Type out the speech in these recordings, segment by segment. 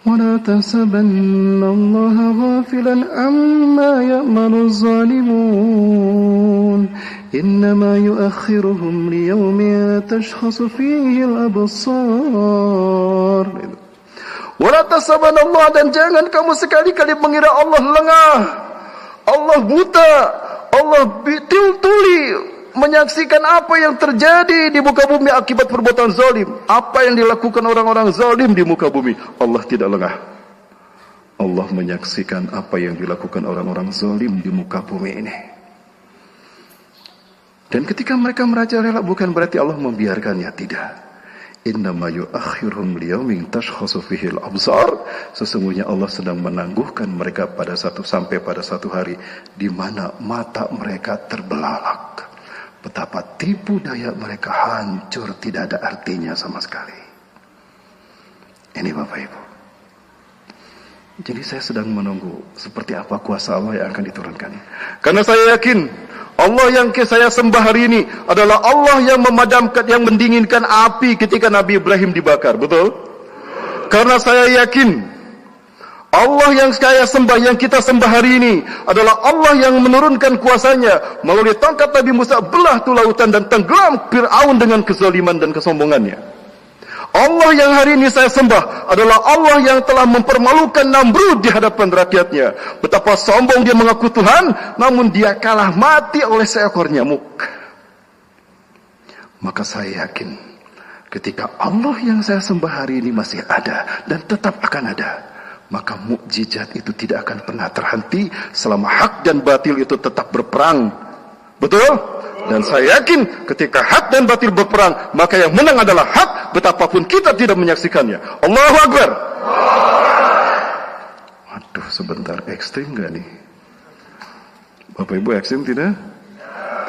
ولا تحسبن الله غافلا عما يعمل الظالمون إنما يؤخرهم ليوم تشخص فيه الأبصار. ولا تحسبن Allah, dan jangan kamu sekali-kali mengira Allah lengah, Allah buta, Allah tuli menyaksikan apa yang terjadi di muka bumi akibat perbuatan zalim. Apa yang dilakukan orang-orang zalim di muka bumi, Allah tidak lengah. Allah menyaksikan apa yang dilakukan orang-orang zalim di muka bumi ini. Dan ketika mereka merajalela, bukan berarti Allah membiarkannya, tidak. Innama yu'akhiruhum liyaumin tashkhasu fihi al-absar. Sesungguhnya Allah sedang menangguhkan mereka sampai pada satu hari di mana mata mereka terbelalak. Betapa tipu daya mereka hancur, tidak ada artinya sama sekali. Ini Bapak Ibu. Jadi saya sedang menunggu seperti apa kuasa Allah yang akan diturunkan. Karena saya yakin Allah yang saya sembah hari ini adalah Allah yang memadamkan, yang mendinginkan api ketika Nabi Ibrahim dibakar. Betul? Karena saya yakin Allah yang saya sembah, yang kita sembah hari ini adalah Allah yang menurunkan kuasanya melalui tongkat Nabi Musa, belah tu lautan dan tenggelam Fir'aun dengan kezaliman dan kesombongannya. Allah yang hari ini saya sembah adalah Allah yang telah mempermalukan Namrud di hadapan rakyatnya. Betapa sombong dia mengaku Tuhan, namun dia kalah mati oleh seekor nyamuk. Maka saya yakin ketika Allah yang saya sembah hari ini masih ada dan tetap akan ada, maka mukjizat itu tidak akan pernah terhenti selama hak dan batil itu tetap berperang. Betul? Dan saya yakin ketika hak dan batil berperang, maka yang menang adalah hak, betapapun kita tidak menyaksikannya. Allahu Akbar. Waduh, sebentar, ekstrim gak nih? Bapak Ibu ekstrim tidak?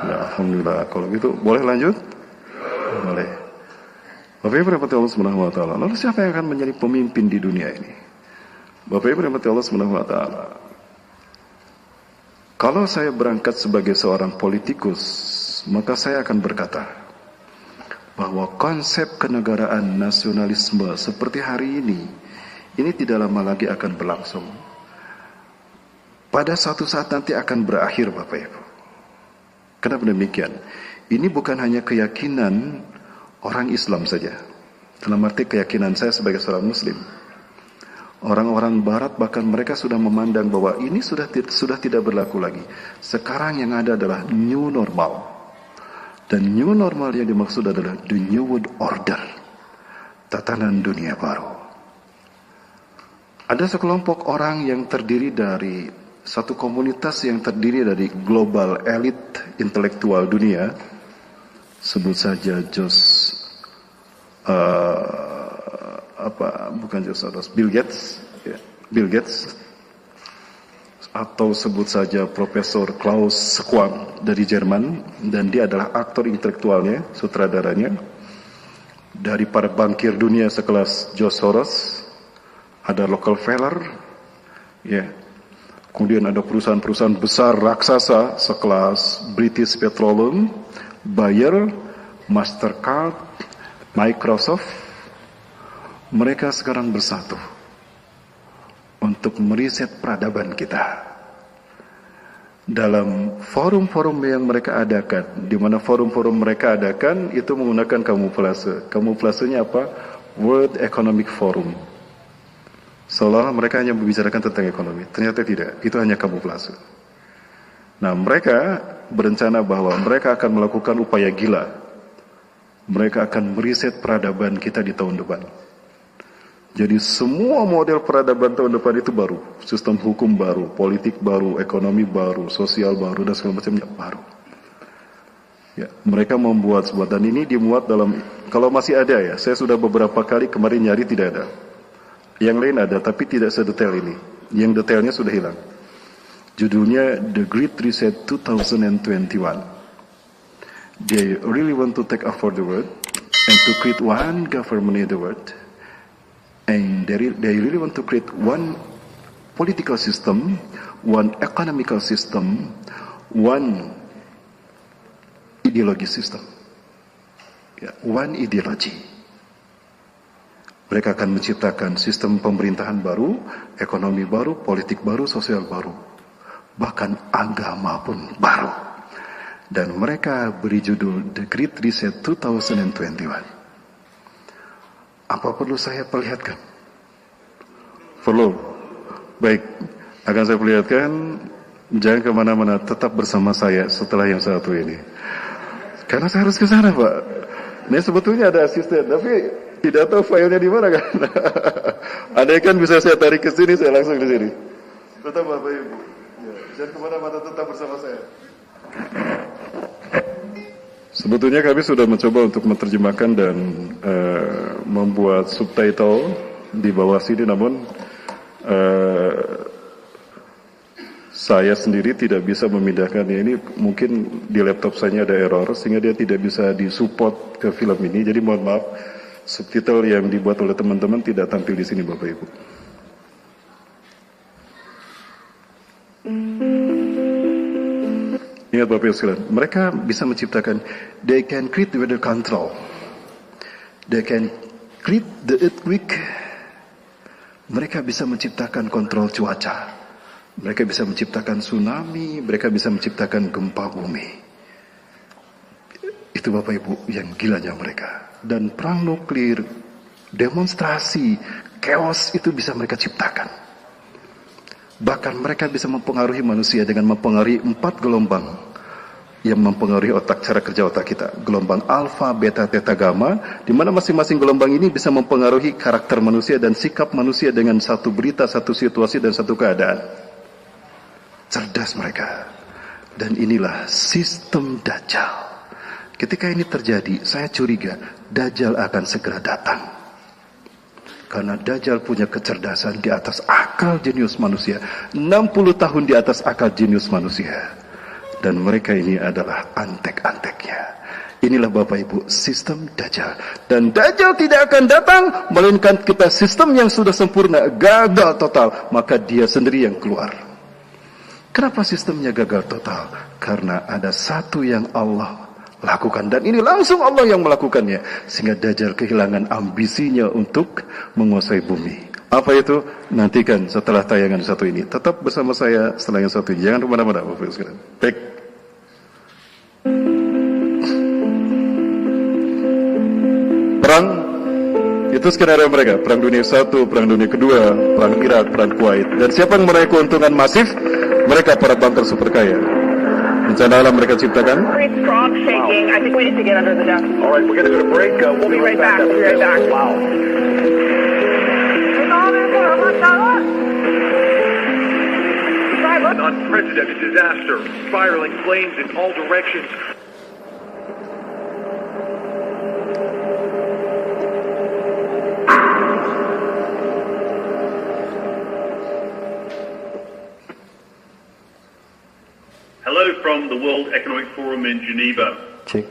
Ya, alhamdulillah. Kalau gitu boleh lanjut? Boleh. Bapak Ibu rahmati Allah Subhanahu wa taala. Lalu siapa yang akan menjadi pemimpin di dunia ini? Bapak Ibu rahmati Allah Subhanahu wa taala. Kalau saya berangkat sebagai seorang politikus, maka saya akan berkata bahwa konsep kenegaraan nasionalisme seperti hari ini tidak lama lagi akan berlangsung. Pada suatu saat nanti akan berakhir, Bapak Ibu. Kenapa demikian? Ini bukan hanya keyakinan orang Islam saja. Dalam arti keyakinan saya sebagai seorang Muslim. Orang-orang Barat bahkan mereka sudah memandang bahwa ini sudah tidak berlaku lagi. Sekarang yang ada adalah new normal. Dan new normal yang dimaksud adalah the new world order. Tatanan dunia baru. Ada sekelompok orang yang terdiri dari satu komunitas yang terdiri dari global elit intelektual dunia. Sebut saja Bill Gates, atau sebut saja Profesor Klaus Schwab dari Jerman, dan dia adalah aktor intelektualnya, sutradaranya. Dari para bankir dunia sekelas George Soros, ada Rockefeller, ya. Kemudian ada perusahaan-perusahaan besar raksasa sekelas British Petroleum, Bayer, Mastercard, Microsoft. Mereka sekarang bersatu untuk meriset peradaban kita dalam forum-forum yang mereka adakan. Di mana forum-forum mereka adakan itu menggunakan kamuflase. Kamuflasenya apa? World Economic Forum. Seolah mereka hanya membicarakan tentang ekonomi. Ternyata tidak. Itu hanya kamuflase. Nah, mereka berencana bahwa mereka akan melakukan upaya gila. Mereka akan meriset peradaban kita di tahun depan. Jadi semua model peradaban tahun depan itu baru. Sistem hukum baru, politik baru, ekonomi baru, sosial baru, dan segala macamnya baru. Ya, mereka membuat sebuah, dan ini dimuat dalam, kalau masih ada ya, saya sudah beberapa kali kemarin nyari tidak ada. Yang lain ada, tapi tidak sedetail ini. Yang detailnya sudah hilang. Judulnya The Great Reset 2021. They really want to take over the world and to create one government in the world. And they really want to create one political system, one economical system, one ideology system. Yeah, one ideology. Mereka akan menciptakan sistem pemerintahan baru, ekonomi baru, politik baru, sosial baru. Bahkan agama pun baru. Dan mereka beri judul The Great Reset 2021. Apa perlu saya perlihatkan? Perlu. Baik, akan saya perlihatkan. Jangan kemana-mana, tetap bersama saya setelah yang satu ini. Karena saya harus ke sana, Pak. Ini sebetulnya ada asisten, tapi tidak tahu filenya di mana kan. Andai kan bisa saya tarik ke sini, saya langsung di sini. Tetap Bapak Ibu. Ya, jangan kemana-mana, tetap bersama saya. Sebetulnya kami sudah mencoba untuk menerjemahkan dan membuat subtitle di bawah sini, namun saya sendiri tidak bisa memindahkannya. Ini mungkin di laptop saya ada error sehingga dia tidak bisa disupport ke film ini. Jadi mohon maaf, subtitle yang dibuat oleh teman-teman tidak tampil di sini Bapak Ibu. Ingat Bapak Ibu sekalian, mereka bisa menciptakan, they can create the weather control, they can create the earthquake. Mereka bisa menciptakan kontrol cuaca. Mereka bisa menciptakan tsunami, mereka bisa menciptakan gempa bumi. Itu Bapak Ibu yang gilanya mereka. Dan perang nuklir, demonstrasi, chaos itu bisa mereka ciptakan. Bahkan mereka bisa mempengaruhi manusia dengan mempengaruhi 4 gelombang yang mempengaruhi otak, cara kerja otak kita. Gelombang alfa, beta, theta, gamma, di mana masing-masing gelombang ini bisa mempengaruhi karakter manusia dan sikap manusia dengan satu berita, satu situasi, dan satu keadaan. Cerdas mereka. Dan inilah sistem Dajjal. Ketika ini terjadi, saya curiga Dajjal akan segera datang. Karena Dajjal punya kecerdasan di atas akal jenius manusia. 60 tahun di atas akal jenius manusia. Dan mereka ini adalah antek-anteknya. Inilah Bapak Ibu sistem Dajjal. Dan Dajjal tidak akan datang melainkan kita sistem yang sudah sempurna gagal total. Maka dia sendiri yang keluar. Kenapa sistemnya gagal total? Karena ada satu yang Allah lakukan. Dan ini langsung Allah yang melakukannya. Sehingga Dajjal kehilangan ambisinya untuk menguasai bumi. Apa itu? Nantikan setelah tayangan satu ini. Tetap bersama saya setelah yang satu ini. Jangan kemana-mana Bapak Ibu sekalian. Baik. Perang itu skenario mereka. Perang dunia satu, perang dunia kedua, perang Irak, perang Kuwait. Dan siapa yang meraih keuntungan masif? Mereka para banker super kaya. Bencana alam mereka ciptakan. An unprecedented disaster, spiraling flames in all directions. Hello from the World Economic Forum in Geneva. Cek.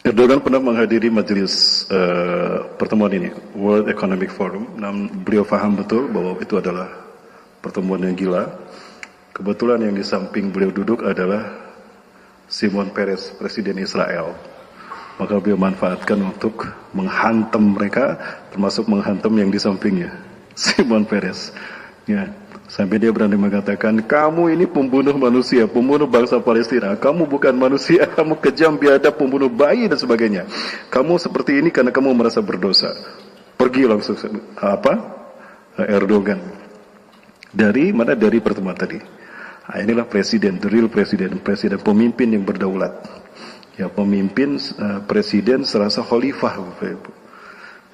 Erdogan pernah menghadiri majelis pertemuan ini, World Economic Forum. Namun beliau paham betul bahwa itu adalah pertemuan yang gila. Kebetulan yang di samping beliau duduk adalah Shimon Peres, Presiden Israel. Maka beliau manfaatkan untuk menghantam mereka, termasuk menghantam yang di sampingnya, Shimon Peres. Ya, sampai dia berani mengatakan, kamu ini pembunuh manusia, pembunuh bangsa Palestina. Kamu bukan manusia, kamu kejam, biadab, pembunuh bayi dan sebagainya. Kamu seperti ini karena kamu merasa berdosa. Pergi langsung Erdogan. Dari mana? Dari pertemuan tadi. Nah, inilah presiden, the real presiden, presiden pemimpin yang berdaulat. Ya, pemimpin presiden serasa khalifah.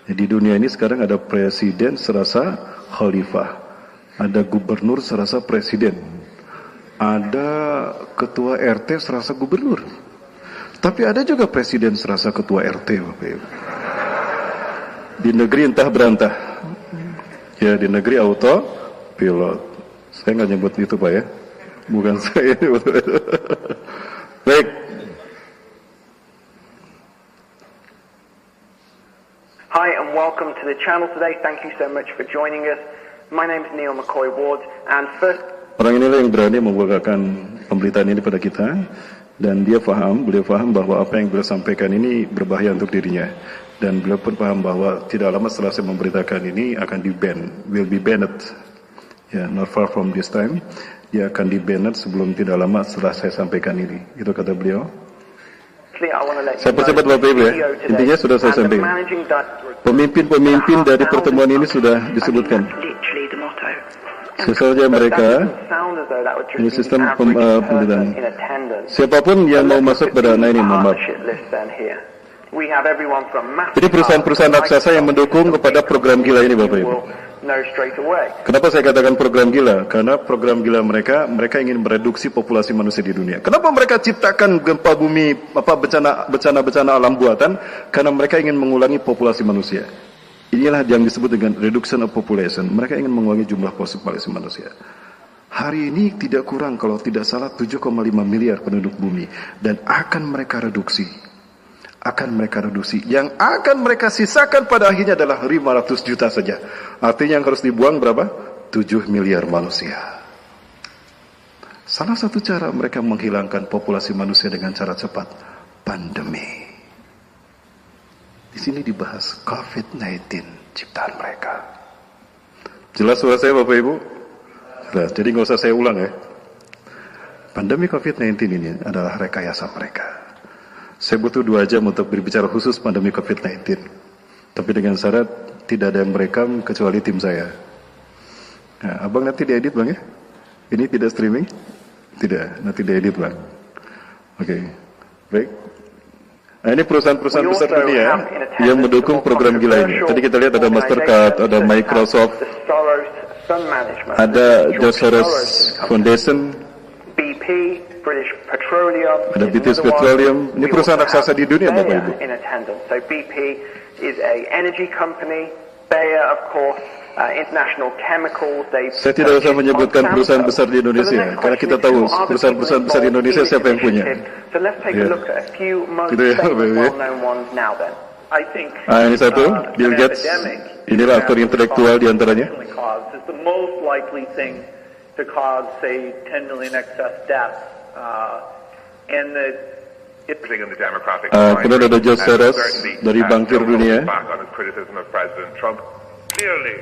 Jadi di dunia ini sekarang ada presiden serasa khalifah. Ada gubernur serasa presiden. Ada ketua RT serasa gubernur. Tapi ada juga presiden serasa ketua RT. Di negeri entah berantah. Ya, di negeri auto pilot. Saya nggak nyebut itu Pak ya. Bukan saya. Baik. Hi, Hi and welcome to the channel today. Thank you so much for joining us. My name is Neil McCoy Ward and first... Orang inilah yang berani membukakan pemberitaan ini pada kita, dan beliau faham bahwa apa yang beliau sampaikan ini berbahaya untuk dirinya, dan beliau pun paham bahwa tidak lama setelah saya memberitakan ini akan will be banned, not far from this time, dia akan di banned sebelum tidak lama setelah saya sampaikan ini. Itu kata beliau. Saya percepat Bapak Ibu ya, intinya sudah saya sampaikan. Pemimpin-pemimpin dari pertemuan ini sudah disebutkan. Sesuai mereka, ini sistem pemerintahan. Siapapun yang mau masuk pada ini, maaf. Jadi perusahaan-perusahaan raksasa yang mendukung kepada program gila ini, Bapak Ibu. Kenapa saya katakan program gila? Karena program gila mereka ingin mereduksi populasi manusia di dunia. Kenapa mereka ciptakan gempa bumi, bencana alam buatan? Karena mereka ingin mengulangi populasi manusia. Inilah yang disebut dengan reduction of population. Mereka ingin mengurangi jumlah populasi manusia. Hari ini tidak kurang kalau tidak salah 7,5 miliar penduduk bumi, dan akan mereka reduksi. Yang akan mereka sisakan pada akhirnya adalah 500 juta saja. Artinya yang harus dibuang berapa? 7 miliar manusia. Salah satu cara mereka menghilangkan populasi manusia dengan cara cepat, pandemi. Di sini dibahas COVID-19 ciptaan mereka. Jelas suara saya Bapak Ibu? Jelas, jadi nggak usah saya ulang ya. Pandemi COVID-19 ini adalah rekayasa mereka. Saya butuh 2 jam untuk berbicara khusus pandemi COVID-19. Tapi dengan syarat tidak ada yang merekam kecuali tim saya. Nah, Abang nanti diedit Bang ya? Ini tidak streaming? Tidak, nanti diedit Bang. Oke, baik. Nah, ini perusahaan-perusahaan besar dunia yang mendukung program gila ini. Tadi kita lihat ada Mastercard, ada Microsoft, ada Soros Foundation, BP, British Petroleum, ada British Petroleum. Ini perusahaan raksasa di dunia, Bapak Ibu. So BP is a energy company. Bayer, of course, International Chemicals. Saya tidak usah menyebutkan perusahaan besar di Indonesia, karena kita tahu perusahaan-perusahaan besar di Indonesia siapa yang punya. So let's take a look at a few most well-known ones now then. I think ini satu, Bill Gates. Inilah aktor intelektual di antaranya. Is the most likely thing to cause, say, 10 million excess deaths. Kemudian ada George Soros dari Bankir Dunia. Clearly,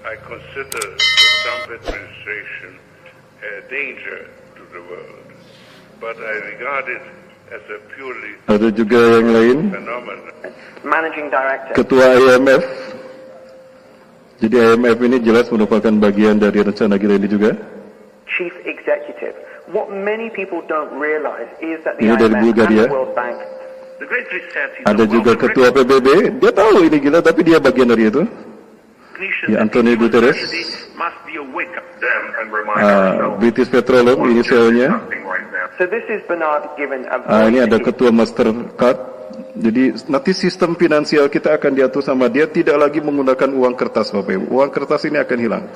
I consider the Trump administration a danger to the world, but I regard it as a purely ada juga yang lain. phenomenon. Managing Director. Ketua IMF. Jadi IMF ini jelas merupakan bagian dari rencana gila ini juga. Chief Executive. What many people don't realize is that the Ini dari IMF Bulgaria. and the World Bank. The Great Reset is Ada juga ketua PBB. Dia tahu ini gila, tapi dia bagian dari itu. Ya, Antonio Guterres. must be awake of them and remind ourselves. British Petroleum inisialnya. So this is Bernard given a Ini ada ketua Mastercard. Jadi nanti sistem finansial kita akan diatur sama dia, tidak lagi menggunakan uang kertas Bapak Ibu. Uang kertas ini akan hilang.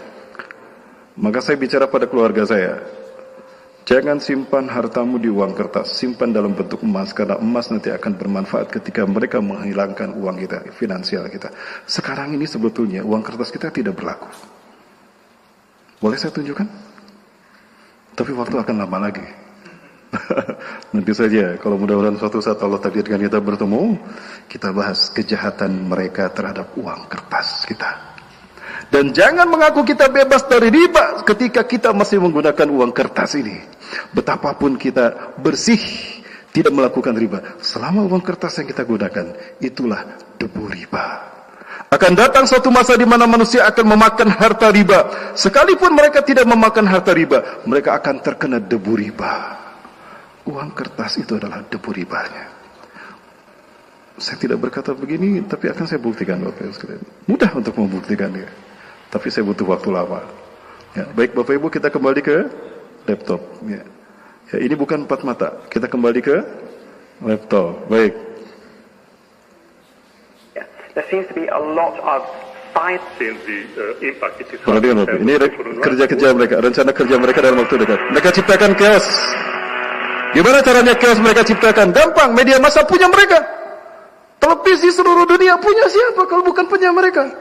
Maka saya bicara pada keluarga saya, jangan simpan hartamu di uang kertas, simpan dalam bentuk emas, karena emas nanti akan bermanfaat ketika mereka menghilangkan uang kita, finansial kita. Sekarang ini sebetulnya uang kertas kita tidak berlaku. Boleh saya tunjukkan? Tapi waktu akan lama lagi. Nanti saja, kalau mudah-mudahan suatu saat Allah takdirkan kita bertemu, kita bahas kejahatan mereka terhadap uang kertas kita. Dan jangan mengaku kita bebas dari riba ketika kita masih menggunakan uang kertas ini. Betapapun kita bersih, tidak melakukan riba, selama uang kertas yang kita gunakan, itulah debu riba. Akan datang suatu masa di mana manusia akan memakan harta riba. Sekalipun mereka tidak memakan harta riba, mereka akan terkena debu riba. Uang kertas itu adalah debu ribanya. Saya tidak berkata begini, tapi akan saya buktikan Bapak Ibu sekalian. Mudah untuk membuktikannya, tapi saya butuh waktu lama. Ya, baik Bapak Ibu, kita kembali ke laptop. Ya. Ya, ini bukan empat mata. Kita kembali ke laptop. Baik. There seems to be a lot of science. Perhatikan Bapak, ini kerja mereka, rencana kerja mereka dalam waktu dekat. Mereka ciptakan chaos. Gimana caranya chaos mereka ciptakan? Gampang, media massa punya mereka. televisi seluruh dunia punya siapa kalau bukan punya mereka?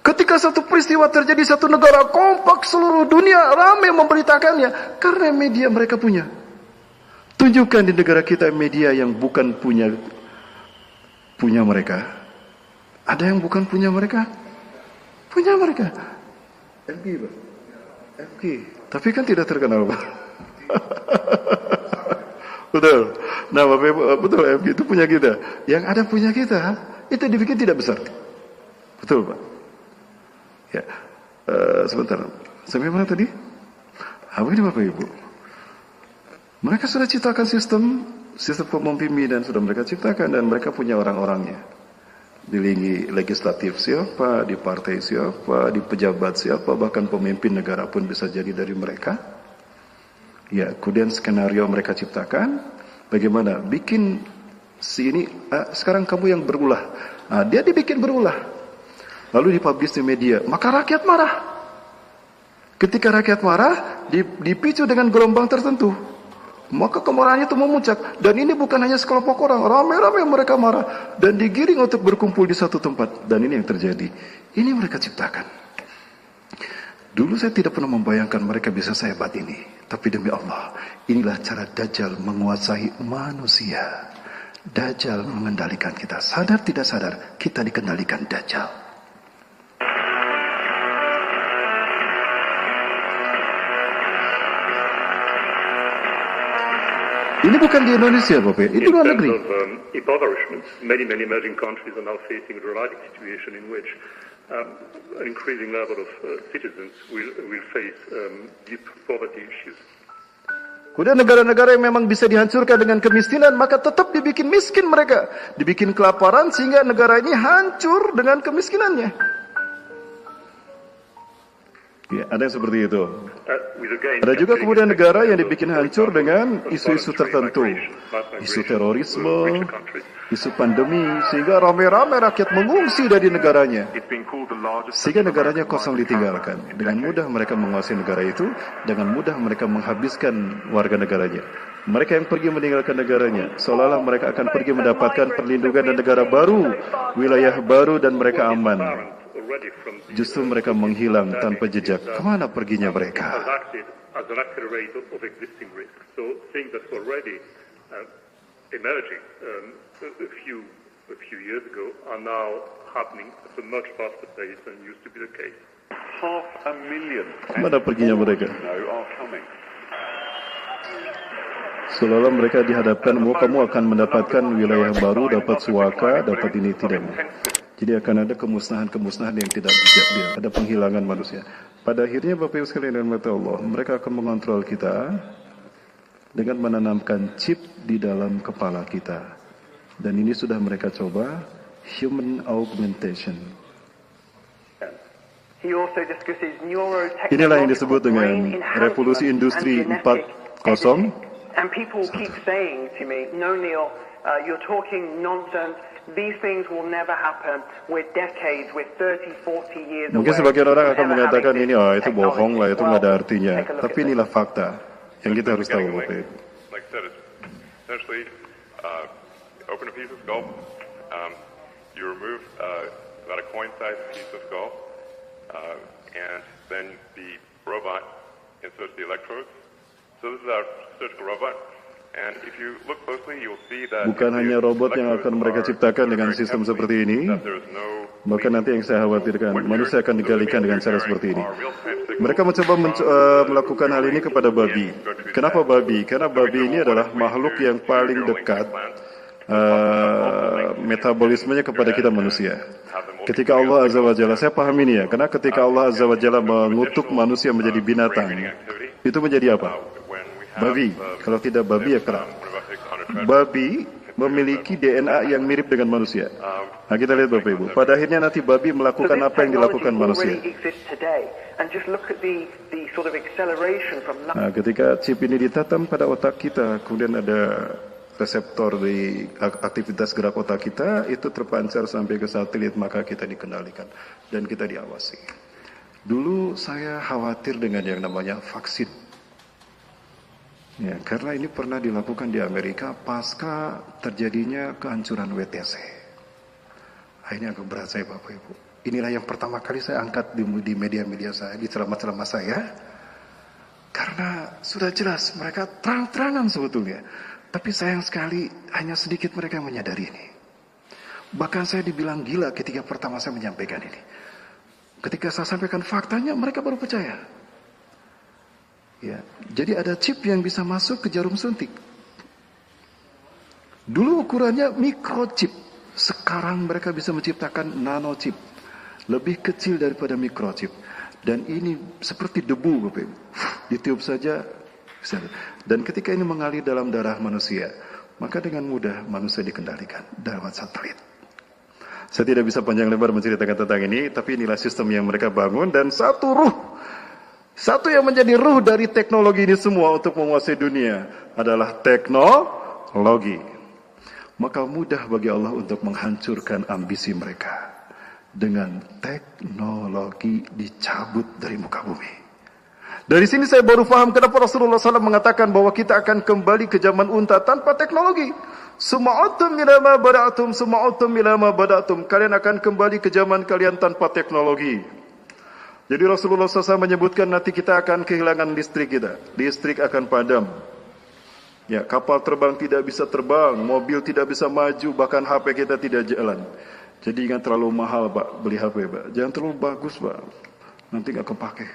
Ketika satu peristiwa terjadi satu negara, kompak seluruh dunia ramai memberitakannya karena media mereka punya. Tunjukkan di negara kita media yang bukan punya mereka. Ada yang bukan punya mereka? Punya mereka. FG, Pak. FG. Tapi kan tidak terkenal, Pak. Betul. Nah, Bapak Ibu, betul, FG itu punya kita. Yang ada punya kita, itu dibikin tidak besar. Betul, Pak. Ya. Sebentar. Sampai mana tadi? Apa ini, Bapak Ibu? Mereka sudah ciptakan sistem kepemimpinan sudah mereka ciptakan dan mereka punya orang-orangnya. Di lini legislatif siapa, di partai siapa, di pejabat siapa, bahkan pemimpin negara pun bisa jadi dari mereka. Ya, kemudian skenario mereka ciptakan, bagaimana bikin si ini, sekarang kamu yang berulah. Dia dibikin berulah. Lalu dipublish di media, maka rakyat marah. Ketika rakyat marah, dipicu dengan gelombang tertentu. Maka kemarahannya itu memuncak. Dan ini bukan hanya sekelompok orang. Ramai-ramai mereka marah. Dan digiring untuk berkumpul di satu tempat. Dan ini yang terjadi. Ini mereka ciptakan. Dulu saya tidak pernah membayangkan mereka bisa sehebat ini. Tapi demi Allah, inilah cara Dajjal menguasai manusia. Dajjal mengendalikan kita. Sadar tidak sadar, kita dikendalikan Dajjal. Ini bukan di Indonesia, Bapak. Ini luar negeri. Impoverishment, many emerging countries are now facing a dramatic situation in which an increasing level of citizens will face deep poverty issues. Kemudian negara-negara yang memang bisa dihancurkan dengan kemiskinan, maka tetap dibikin miskin mereka. Dibikin kelaparan sehingga negara ini hancur dengan kemiskinannya. Ya, ada yang seperti itu. Ada juga kemudian negara yang dibikin hancur dengan isu-isu tertentu. Isu terorisme, isu pandemi, sehingga ramai-ramai rakyat mengungsi dari negaranya. Sehingga negaranya kosong ditinggalkan. Dengan mudah mereka menguasai negara itu, dengan mudah mereka menghabiskan warga negaranya. Mereka yang pergi meninggalkan negaranya, seolah-olah mereka akan pergi mendapatkan perlindungan dan negara baru, wilayah baru dan mereka aman. Justru mereka menghilang tanpa jejak. Kemana perginya mereka? Kemana perginya mereka? Seolah-olah mereka dihadapkan, kamu akan mendapatkan wilayah baru, dapat suaka, dapat ini, tidak. Jadi akan ada kemusnahan-kemusnahan yang tidak bijak dia, ada penghilangan manusia. Pada akhirnya Bapak Ibu sekalian dan mata Allah, mereka akan mengontrol kita dengan menanamkan chip di dalam kepala kita. Dan ini sudah mereka coba, human augmentation. Inilah yang disebut dengan revolusi industri 4.0. And people keep saying to me, no Neil, you're talking nonsense. These things will never happen. We're decades, we're 30, 40 years away. Mungkin sebagian orang akan mengatakan ini, itu bohong lah, itu nggak ada artinya. Tapi inilah fakta yang kita harus tahu, Bapak. Like I said, it's essentially open a piece of skull, you remove about a coin-sized piece of skull, and then the robot inserts the electrodes. So this is our surgical robot. Bukan hanya robot yang akan mereka ciptakan dengan sistem seperti ini, bahkan nanti yang saya khawatirkan, manusia akan digalikan dengan cara seperti ini. Mereka mencoba melakukan hal ini kepada babi. Kenapa babi? Karena babi ini adalah makhluk yang paling dekat metabolismenya kepada kita manusia. Ketika Allah Azza wa Jalla, saya paham ini ya, karena ketika Allah Azza wa Jalla mengutuk manusia menjadi binatang, itu menjadi apa? Babi. Kalau tidak babi ya kera. Babi memiliki DNA yang mirip dengan manusia. Nah, kita lihat Bapak Ibu. Pada akhirnya nanti babi melakukan apa yang dilakukan manusia. Nah, ketika chip ini ditatam pada otak kita, kemudian ada reseptor di aktivitas gerak otak kita, itu terpancar sampai ke satelit, maka kita dikendalikan dan kita diawasi. Dulu saya khawatir dengan yang namanya vaksin. Ya, karena ini pernah dilakukan di Amerika pasca terjadinya kehancuran WTC. Ini agak berat saya Bapak Ibu. Inilah yang pertama kali saya angkat di media-media saya, di ceramah-ceramah saya. Karena sudah jelas mereka terang-terangan sebetulnya. Tapi sayang sekali hanya sedikit mereka yang menyadari ini. Bahkan saya dibilang gila ketika pertama saya menyampaikan ini. Ketika saya sampaikan faktanya, mereka baru percaya. Ya, jadi ada chip yang bisa masuk ke jarum suntik. Dulu ukurannya microchip. Sekarang mereka bisa menciptakan nanochip. Lebih kecil daripada microchip. Dan ini seperti debu, Bapak Ibu. Ditiup saja. Dan ketika ini mengalir dalam darah manusia, maka dengan mudah manusia dikendalikan lewat satelit. Saya tidak bisa panjang lebar menceritakan tentang ini, tapi inilah sistem yang mereka bangun. Dan satu yang menjadi ruh dari teknologi ini semua untuk menguasai dunia adalah teknologi. Maka mudah bagi Allah untuk menghancurkan ambisi mereka dengan teknologi dicabut dari muka bumi. Dari sini saya baru paham kenapa Rasulullah SAW mengatakan bahwa kita akan kembali ke zaman unta tanpa teknologi. Suma'utum ilama bada'atum, suma'utum ilama bada'atum. Kalian akan kembali ke zaman kalian tanpa teknologi. Jadi Rasulullah SAW menyebutkan nanti kita akan kehilangan listrik kita. Listrik akan padam. Ya, kapal terbang tidak bisa terbang, mobil tidak bisa maju, bahkan HP kita tidak jalan. Jadi jangan terlalu mahal Pak beli HP Pak. Jangan terlalu bagus Pak, nanti nggak kepake.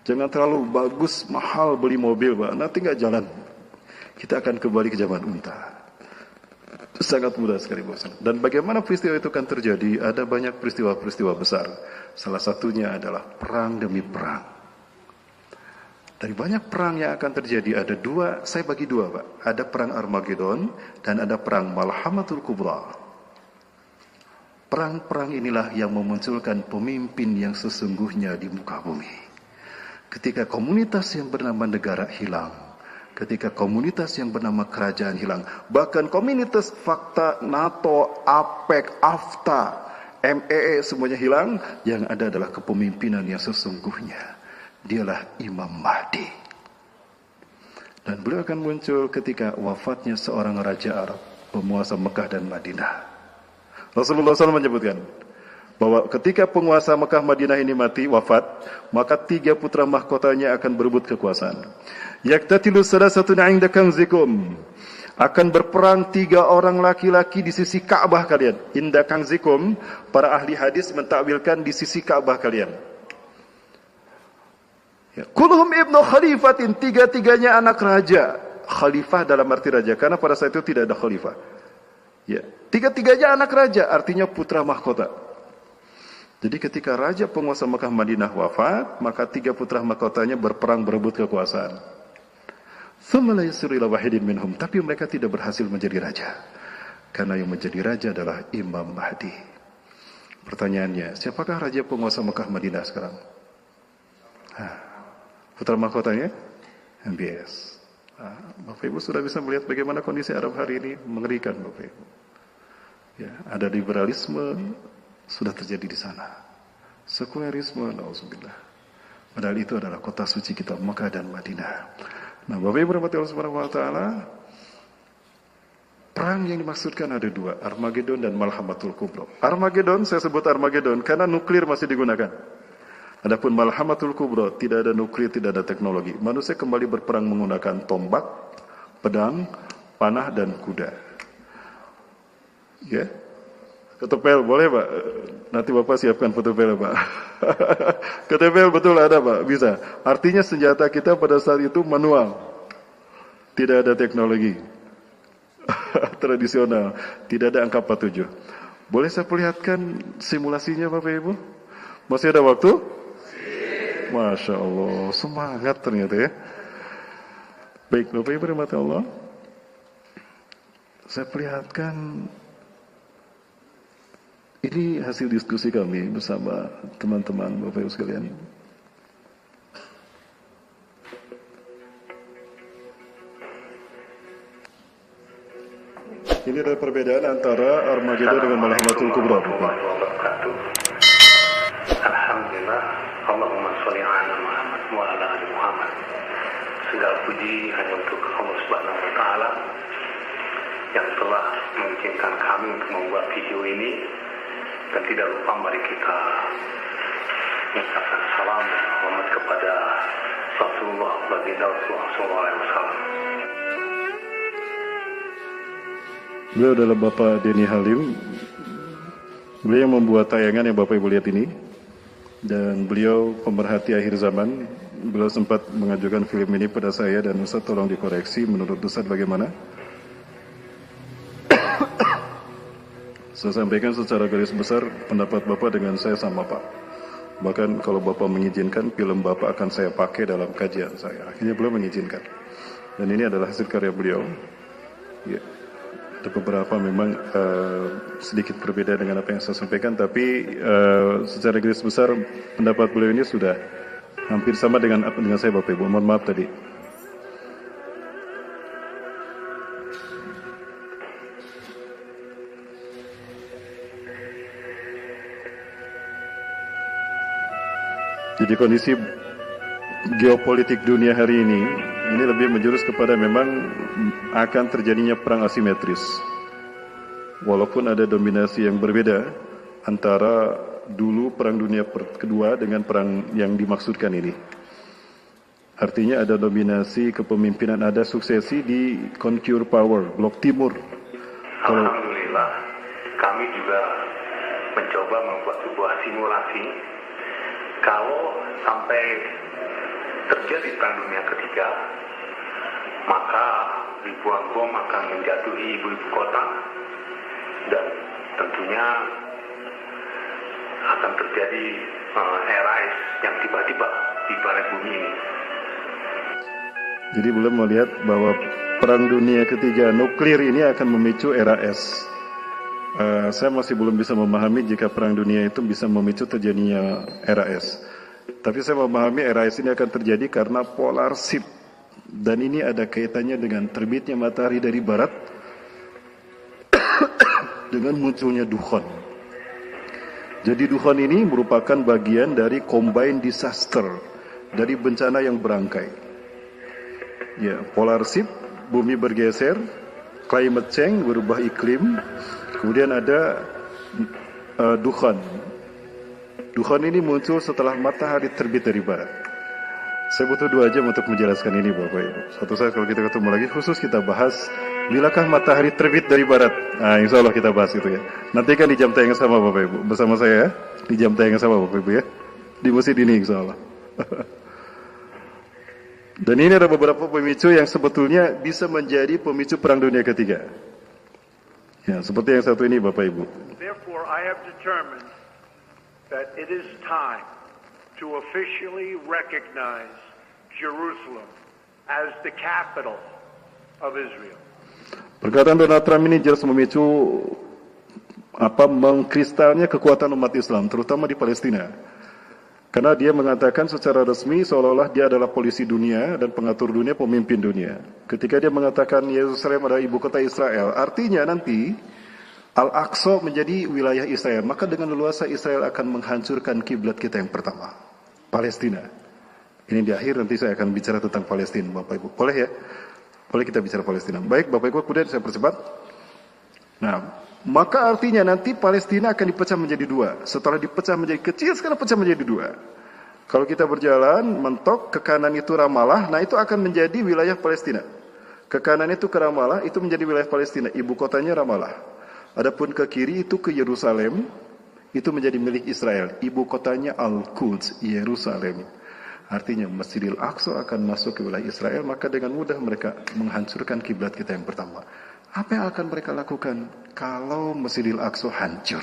Jangan terlalu bagus mahal beli mobil Pak, nanti nggak jalan. Kita akan kembali ke zaman unta. Sangat mudah sekali bosan. Dan bagaimana peristiwa itu akan terjadi? Ada banyak peristiwa-peristiwa besar. Salah satunya adalah perang demi perang. Dari banyak perang yang akan terjadi ada dua, saya bagi dua Pak. Ada perang Armageddon dan ada perang Malhamatul Kubra. Perang-perang inilah yang memunculkan pemimpin yang sesungguhnya di muka bumi. Ketika komunitas yang bernama negara hilang, ketika komunitas yang bernama kerajaan hilang, bahkan komunitas fakta NATO, APEC, AFTA, MEE semuanya hilang, yang ada adalah kepemimpinan yang sesungguhnya. Dialah Imam Mahdi. Dan beliau akan muncul ketika wafatnya seorang raja Arab, penguasa Mekah dan Madinah. Rasulullah SAW menyebutkan bahwa ketika penguasa Mekah Madinah ini mati, wafat, maka 3 putra mahkotanya akan berebut kekuasaan. Yaktatilu salasatun 'inda kanzikum. Akan berperang 3 orang laki-laki di sisi Ka'bah kalian. Inda kanzikum, para ahli hadis mentakwilkan di sisi Ka'bah kalian. Ya. Kulhum ibnu khalifatin, 3-3-nya anak raja. Khalifah dalam arti raja, karena pada saat itu tidak ada khalifah. Ya. 3-3-nya anak raja, artinya putra mahkota. Jadi ketika raja penguasa Mekah Madinah wafat, maka 3 putra mahkotanya berperang berebut kekuasaan. Thumma la yasiru ila wahidin minhum, tapi mereka tidak berhasil menjadi raja. Karena yang menjadi raja adalah Imam Mahdi. Pertanyaannya, siapakah raja penguasa Mekah Madinah sekarang? Putra mahkotanya MBS. Bapak Ibu sudah bisa melihat bagaimana kondisi Arab hari ini, mengerikan Bapak Ibu. Ya, ada liberalisme sudah terjadi di sana. Sekulerisme, nauzubillah. Padahal itu adalah kota suci kita Mekah dan Madinah. Nah, Bapak Ibu rahmati Allah Subhanahu wa taala, perang yang dimaksudkan ada 2, Armageddon dan Malhamatul Kubra. Armageddon, saya sebut Armageddon karena nuklir masih digunakan. Adapun Malhamatul Kubra, tidak ada nuklir, tidak ada teknologi. Manusia kembali berperang menggunakan tombak, pedang, panah, dan kuda. Ya, ketepel boleh Pak? Nanti Bapak siapkan ketepel Pak. Ketepel betul ada Pak, bisa. Artinya senjata kita pada saat itu manual. Tidak ada teknologi. Tradisional. Tidak ada angka 47. Boleh saya perlihatkan simulasinya Bapak Ibu? Masih ada waktu? Masya Allah, semangat ternyata ya. Baik, Bapak Ibu rahmati Allah, saya perlihatkan ini hasil diskusi kami bersama teman-teman Bapak Ibu sekalian. Ini adalah perbedaan antara Armageddon dengan Malhamatul Kubra, Bapak. Alhamdulillah, Allahumma sholli ala Muhammad wa ala ali Muhammad. Segala puji hanya untuk Allah Subhanahu wa taala yang telah mengizinkan kami untuk membuat video ini. Dan tidak lupa mari kita mengucapkan salam dan hormat kepada Rasulullah Baginda Rasulullah SAW. Beliau adalah Bapak Denny Halim. Beliau yang membuat tayangan yang Bapak Ibu lihat ini. Dan beliau pemerhati akhir zaman. Beliau sempat mengajukan film ini pada saya dan Ustaz tolong dikoreksi menurut Ustaz bagaimana. Saya sampaikan secara garis besar pendapat Bapak dengan saya sama Pak. Bahkan kalau Bapak mengizinkan, film Bapak akan saya pakai dalam kajian saya. Akhirnya beliau mengizinkan. Dan ini adalah hasil karya beliau. Ya, ada beberapa memang sedikit berbeda dengan apa yang saya sampaikan, tapi secara garis besar pendapat beliau ini sudah hampir sama dengan saya Bapak Ibu. Mohon maaf tadi. Jadi kondisi geopolitik dunia hari ini lebih menjurus kepada memang akan terjadinya perang asimetris. Walaupun ada dominasi yang berbeda antara dulu perang dunia kedua dengan perang yang dimaksudkan ini. Artinya ada dominasi kepemimpinan, ada suksesi di conquer power, blok timur. Alhamdulillah, kami juga mencoba membuat sebuah simulasi. Kalau sampai terjadi perang dunia ketiga, maka ribuan bom akan menjatuhi ibu kota dan tentunya akan terjadi era yang tiba-tiba di planet bumi ini. Jadi belum melihat bahwa perang dunia ketiga nuklir ini akan memicu era es. Saya masih belum bisa memahami jika perang dunia itu bisa memicu terjadinya era es. Tapi saya memahami era es ini akan terjadi karena polar shift. Dan ini ada kaitannya dengan terbitnya matahari dari barat dengan munculnya dukhon. Jadi dukhon ini merupakan bagian dari combined disaster, dari bencana yang berangkai. Ya, polar shift, bumi bergeser, climate change, berubah iklim. Kemudian ada dukhon. Dukhon ini muncul setelah matahari terbit dari barat. Saya butuh 2 jam untuk menjelaskan ini Bapak Ibu. Suatu saat kalau kita ketemu lagi khusus kita bahas bilakah matahari terbit dari barat. Nah, insya Allah kita bahas itu ya. Nanti kan di jam tayang sama Bapak Ibu. Bersama saya ya. Di jam tayang sama Bapak Ibu ya. Di masjid ini insya Allah. Dan ini ada beberapa pemicu yang sebetulnya bisa menjadi pemicu perang dunia ketiga. Ya, seperti yang satu ini Bapak Ibu. Therefore, I have determined that it is time to officially recognize Jerusalem as the capital of Israel. Perkataan Donald Trump ini jelas memicu mengkristalnya kekuatan umat Islam, terutama di Palestina. Karena dia mengatakan secara resmi seolah-olah dia adalah polisi dunia dan pengatur dunia, pemimpin dunia. Ketika dia mengatakan Yerusalem adalah ibu kota Israel, artinya nanti Al-Aqsa menjadi wilayah Israel. Maka dengan leluasa Israel akan menghancurkan kiblat kita yang pertama, Palestina. Ini di akhir nanti saya akan bicara tentang Palestina, Bapak Ibu. Boleh ya? Boleh kita bicara Palestina. Baik, Bapak Ibu, kemudian saya percepat. Nah, maka artinya nanti Palestina akan dipecah menjadi 2. Setelah dipecah menjadi kecil, sekarang pecah menjadi 2. Kalau kita berjalan, mentok, ke kanan itu Ramallah, nah itu akan menjadi wilayah Palestina. Ke kanan itu ke Ramallah, itu menjadi wilayah Palestina. Ibu kotanya Ramallah. Adapun ke kiri itu ke Yerusalem, itu menjadi milik Israel. Ibu kotanya Al-Quds, Yerusalem. Artinya Masjidil Aqsa akan masuk ke wilayah Israel, maka dengan mudah mereka menghancurkan kiblat kita yang pertama. Apa yang akan mereka lakukan kalau Masjidil Aqsa hancur?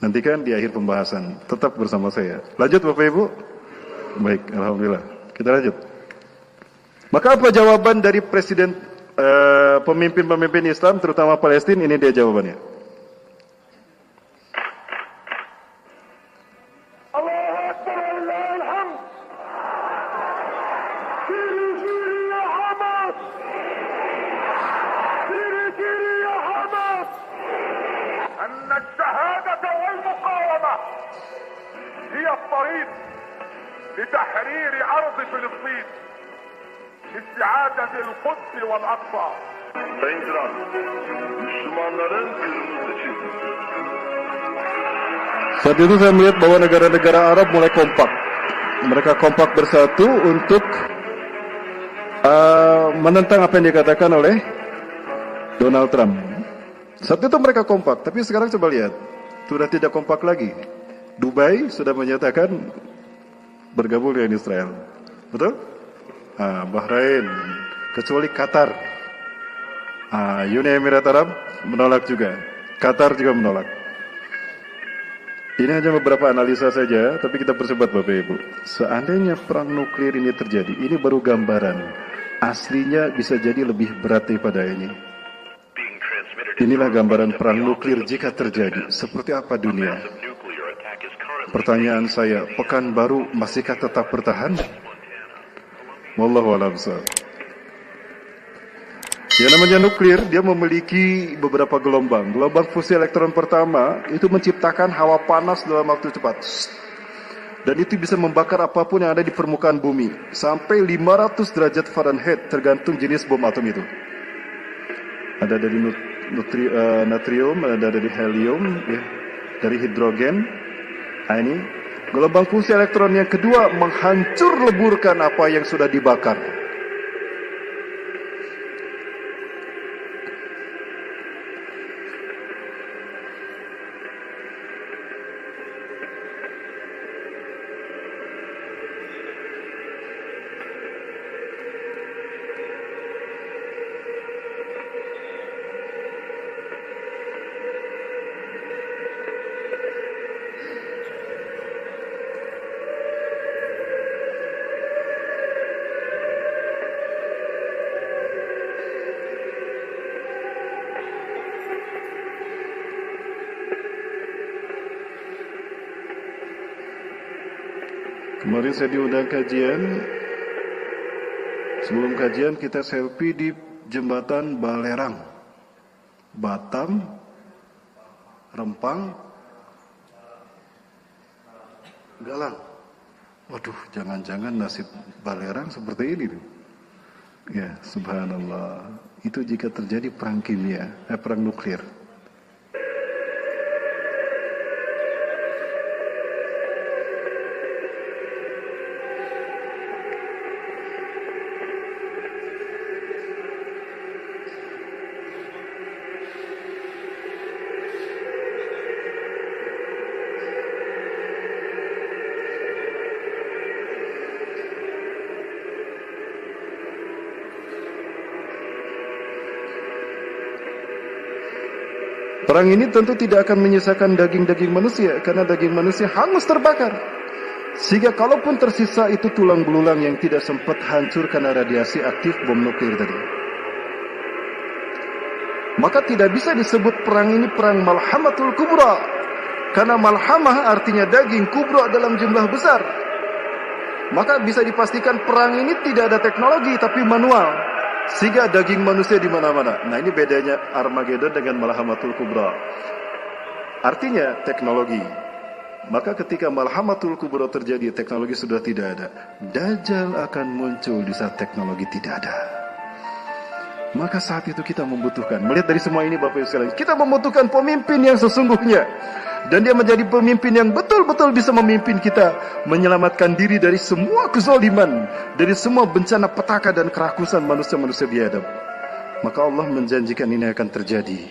Nantikan di akhir pembahasan. Tetap bersama saya. Lanjut Bapak Ibu? Baik, Alhamdulillah. Kita lanjut. Maka apa jawaban dari Presiden pemimpin-pemimpin Islam, terutama Palestina? Ini dia jawabannya. لتحرير أرض فلسطين، لاستعادة القدس والأقصى. Sayın Trump, Müslümanların kırmızı çizgisi. Saat itu saya melihat bahwa negara-negara Arab mulai kompak. Mereka kompak bersatu untuk menentang apa yang dikatakan oleh Donald Trump. Saat itu mereka kompak, tapi sekarang coba lihat, sudah tidak kompak lagi. Dubai sudah menyatakan bergabung dengan Israel, betul? Bahrain, kecuali Qatar, Uni Emirat Arab menolak juga, Qatar juga menolak. Ini hanya beberapa analisa saja, tapi kita percepat Bapak Ibu. Seandainya perang nuklir ini terjadi, ini baru gambaran. Aslinya bisa jadi lebih berat daripada ini. Inilah gambaran perang nuklir jika terjadi. Seperti apa dunia? Pertanyaan saya, Pekanbaru masihkah tetap bertahan? Wallahu a'lam bishawab. Yang namanya nuklir, dia memiliki beberapa gelombang. Gelombang fusi elektron pertama itu menciptakan hawa panas dalam waktu cepat. Dan itu bisa membakar apapun yang ada di permukaan bumi. Sampai 500 derajat Fahrenheit tergantung jenis bom atom itu. Ada dari natrium, ada dari helium, ya, dari hidrogen. Nah ini, gelombang fusi elektron yang kedua menghancur leburkan apa yang sudah dibakar. Kemarin saya diundang kajian. Sebelum kajian kita selfie di jembatan Balerang, Batam, Rempang, Galang. Waduh, jangan-jangan nasib Balerang seperti ini. Ya, subhanallah. Itu jika terjadi perang kimia, perang nuklir. Perang ini tentu tidak akan menyisakan daging-daging manusia, karena daging manusia hangus terbakar. Sehingga kalaupun tersisa itu tulang belulang yang tidak sempat hancur karena radiasi aktif bom nuklir tadi. Maka tidak bisa disebut perang ini perang malhamatul kubra, karena malhamah artinya daging, kubra dalam jumlah besar. Maka bisa dipastikan perang ini tidak ada teknologi tapi manual. Sehingga daging manusia di mana-mana. Nah ini bedanya Armageddon dengan Malhamatul Kubra. Artinya teknologi. Maka ketika Malhamatul Kubra terjadi, teknologi sudah tidak ada. Dajjal akan muncul di saat teknologi tidak ada. Maka saat itu kita membutuhkan, melihat dari semua ini Bapak Ibu sekalian, kita membutuhkan pemimpin yang sesungguhnya. Dan dia menjadi pemimpin yang betul-betul bisa memimpin kita menyelamatkan diri dari semua kezaliman, dari semua bencana petaka dan kerakusan manusia-manusia biadab. Maka Allah menjanjikan ini akan terjadi,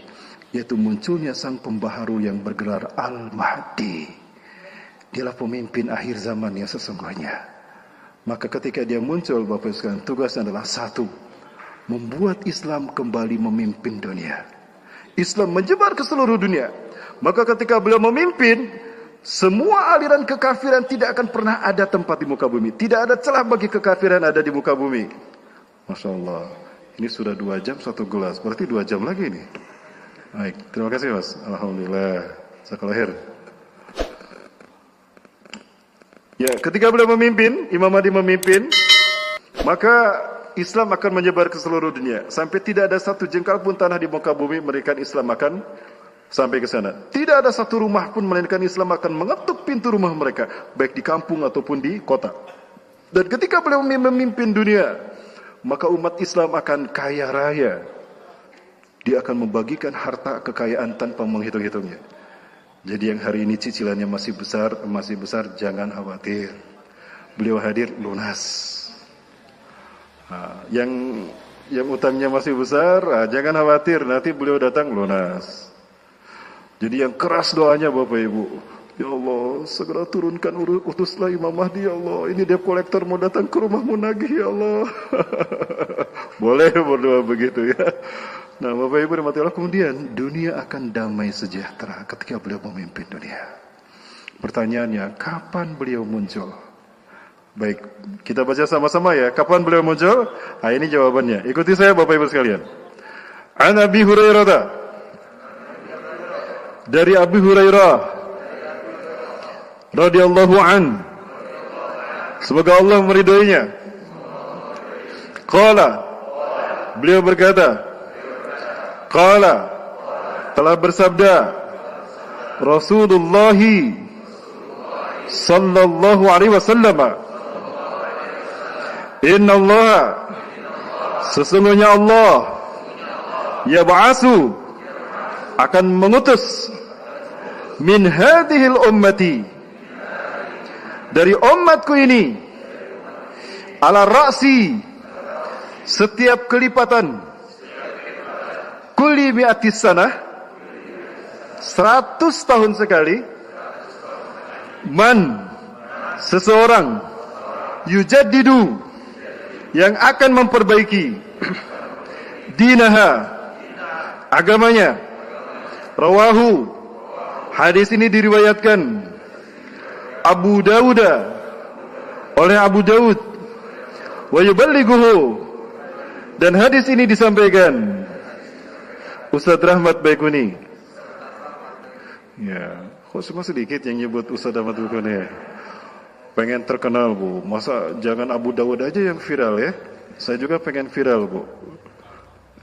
yaitu munculnya sang pembaharu yang bergelar Al-Mahdi. Dialah pemimpin akhir zaman yang sesungguhnya. Maka ketika dia muncul Bapak Ibu sekalian, tugasnya adalah satu, membuat Islam kembali memimpin dunia. Islam menyebar ke seluruh dunia. Maka ketika beliau memimpin, semua aliran kekafiran tidak akan pernah ada tempat di muka bumi. Tidak ada celah bagi kekafiran ada di muka bumi. Masya Allah. Ini sudah 2 jam 1 gelas. Berarti 2 jam lagi nih. Baik, terima kasih Mas. Alhamdulillah. Sakalahir. Ya, ketika beliau memimpin, Imam Mahdi memimpin, maka Islam akan menyebar ke seluruh dunia. Sampai tidak ada satu jengkal pun tanah di muka bumi, melainkan Islam akan sampai ke sana. Tidak ada satu rumah pun melainkan Islam akan mengetuk pintu rumah mereka, baik di kampung ataupun di kota. Dan ketika beliau memimpin dunia, maka umat Islam akan kaya raya. Dia akan membagikan harta kekayaan tanpa menghitung-hitungnya. Jadi yang hari ini cicilannya masih besar, jangan khawatir. Beliau hadir lunas. Nah, yang utangnya masih besar, jangan khawatir, nanti beliau datang lunas. Jadi yang keras doanya Bapak Ibu, ya Allah, segera turunkan utuslah Imam Mahdi, ya Allah. Ini debt collector mau datang ke rumahmu nagih, ya Allah. Boleh berdoa begitu ya. Nah, Bapak Ibu rahmati Allah, kemudian dunia akan damai sejahtera ketika beliau memimpin dunia. Pertanyaannya, kapan beliau muncul? Baik, kita baca sama-sama ya. Kapan beliau muncul? Nah, ini jawabannya. Ikuti saya Bapak Ibu sekalian. An Abi Hurairah, dari Abi Hurairah radhiyallahu an, semoga Allah meridhoinya. Qala, beliau berkata, qala, telah bersabda Rasulullah sallallahu alaihi wasallam, inna Allah, sesungguhnya Allah, yab'asu, akan mengutus min hadhil ummati, dari umatku ini, ala ra'si, setiap kelipatan, kulli mi'atis sanah, 100 tahun sekali, man, seseorang, yujaddidu, yang akan memperbaiki dinaha, agamanya. Rawahu, hadis ini diriwayatkan Abu Dawud, oleh Abu Dawud, wa yuballighuhu, dan hadis ini disampaikan Ustaz Rahmat Baikuni. Ya, kok cuma sedikit yang nyebut Ustaz Rahmat Baikuni ya? Pengen terkenal Bu, masa jangan Abu Dawud aja yang viral ya? Saya juga pengen viral Bu.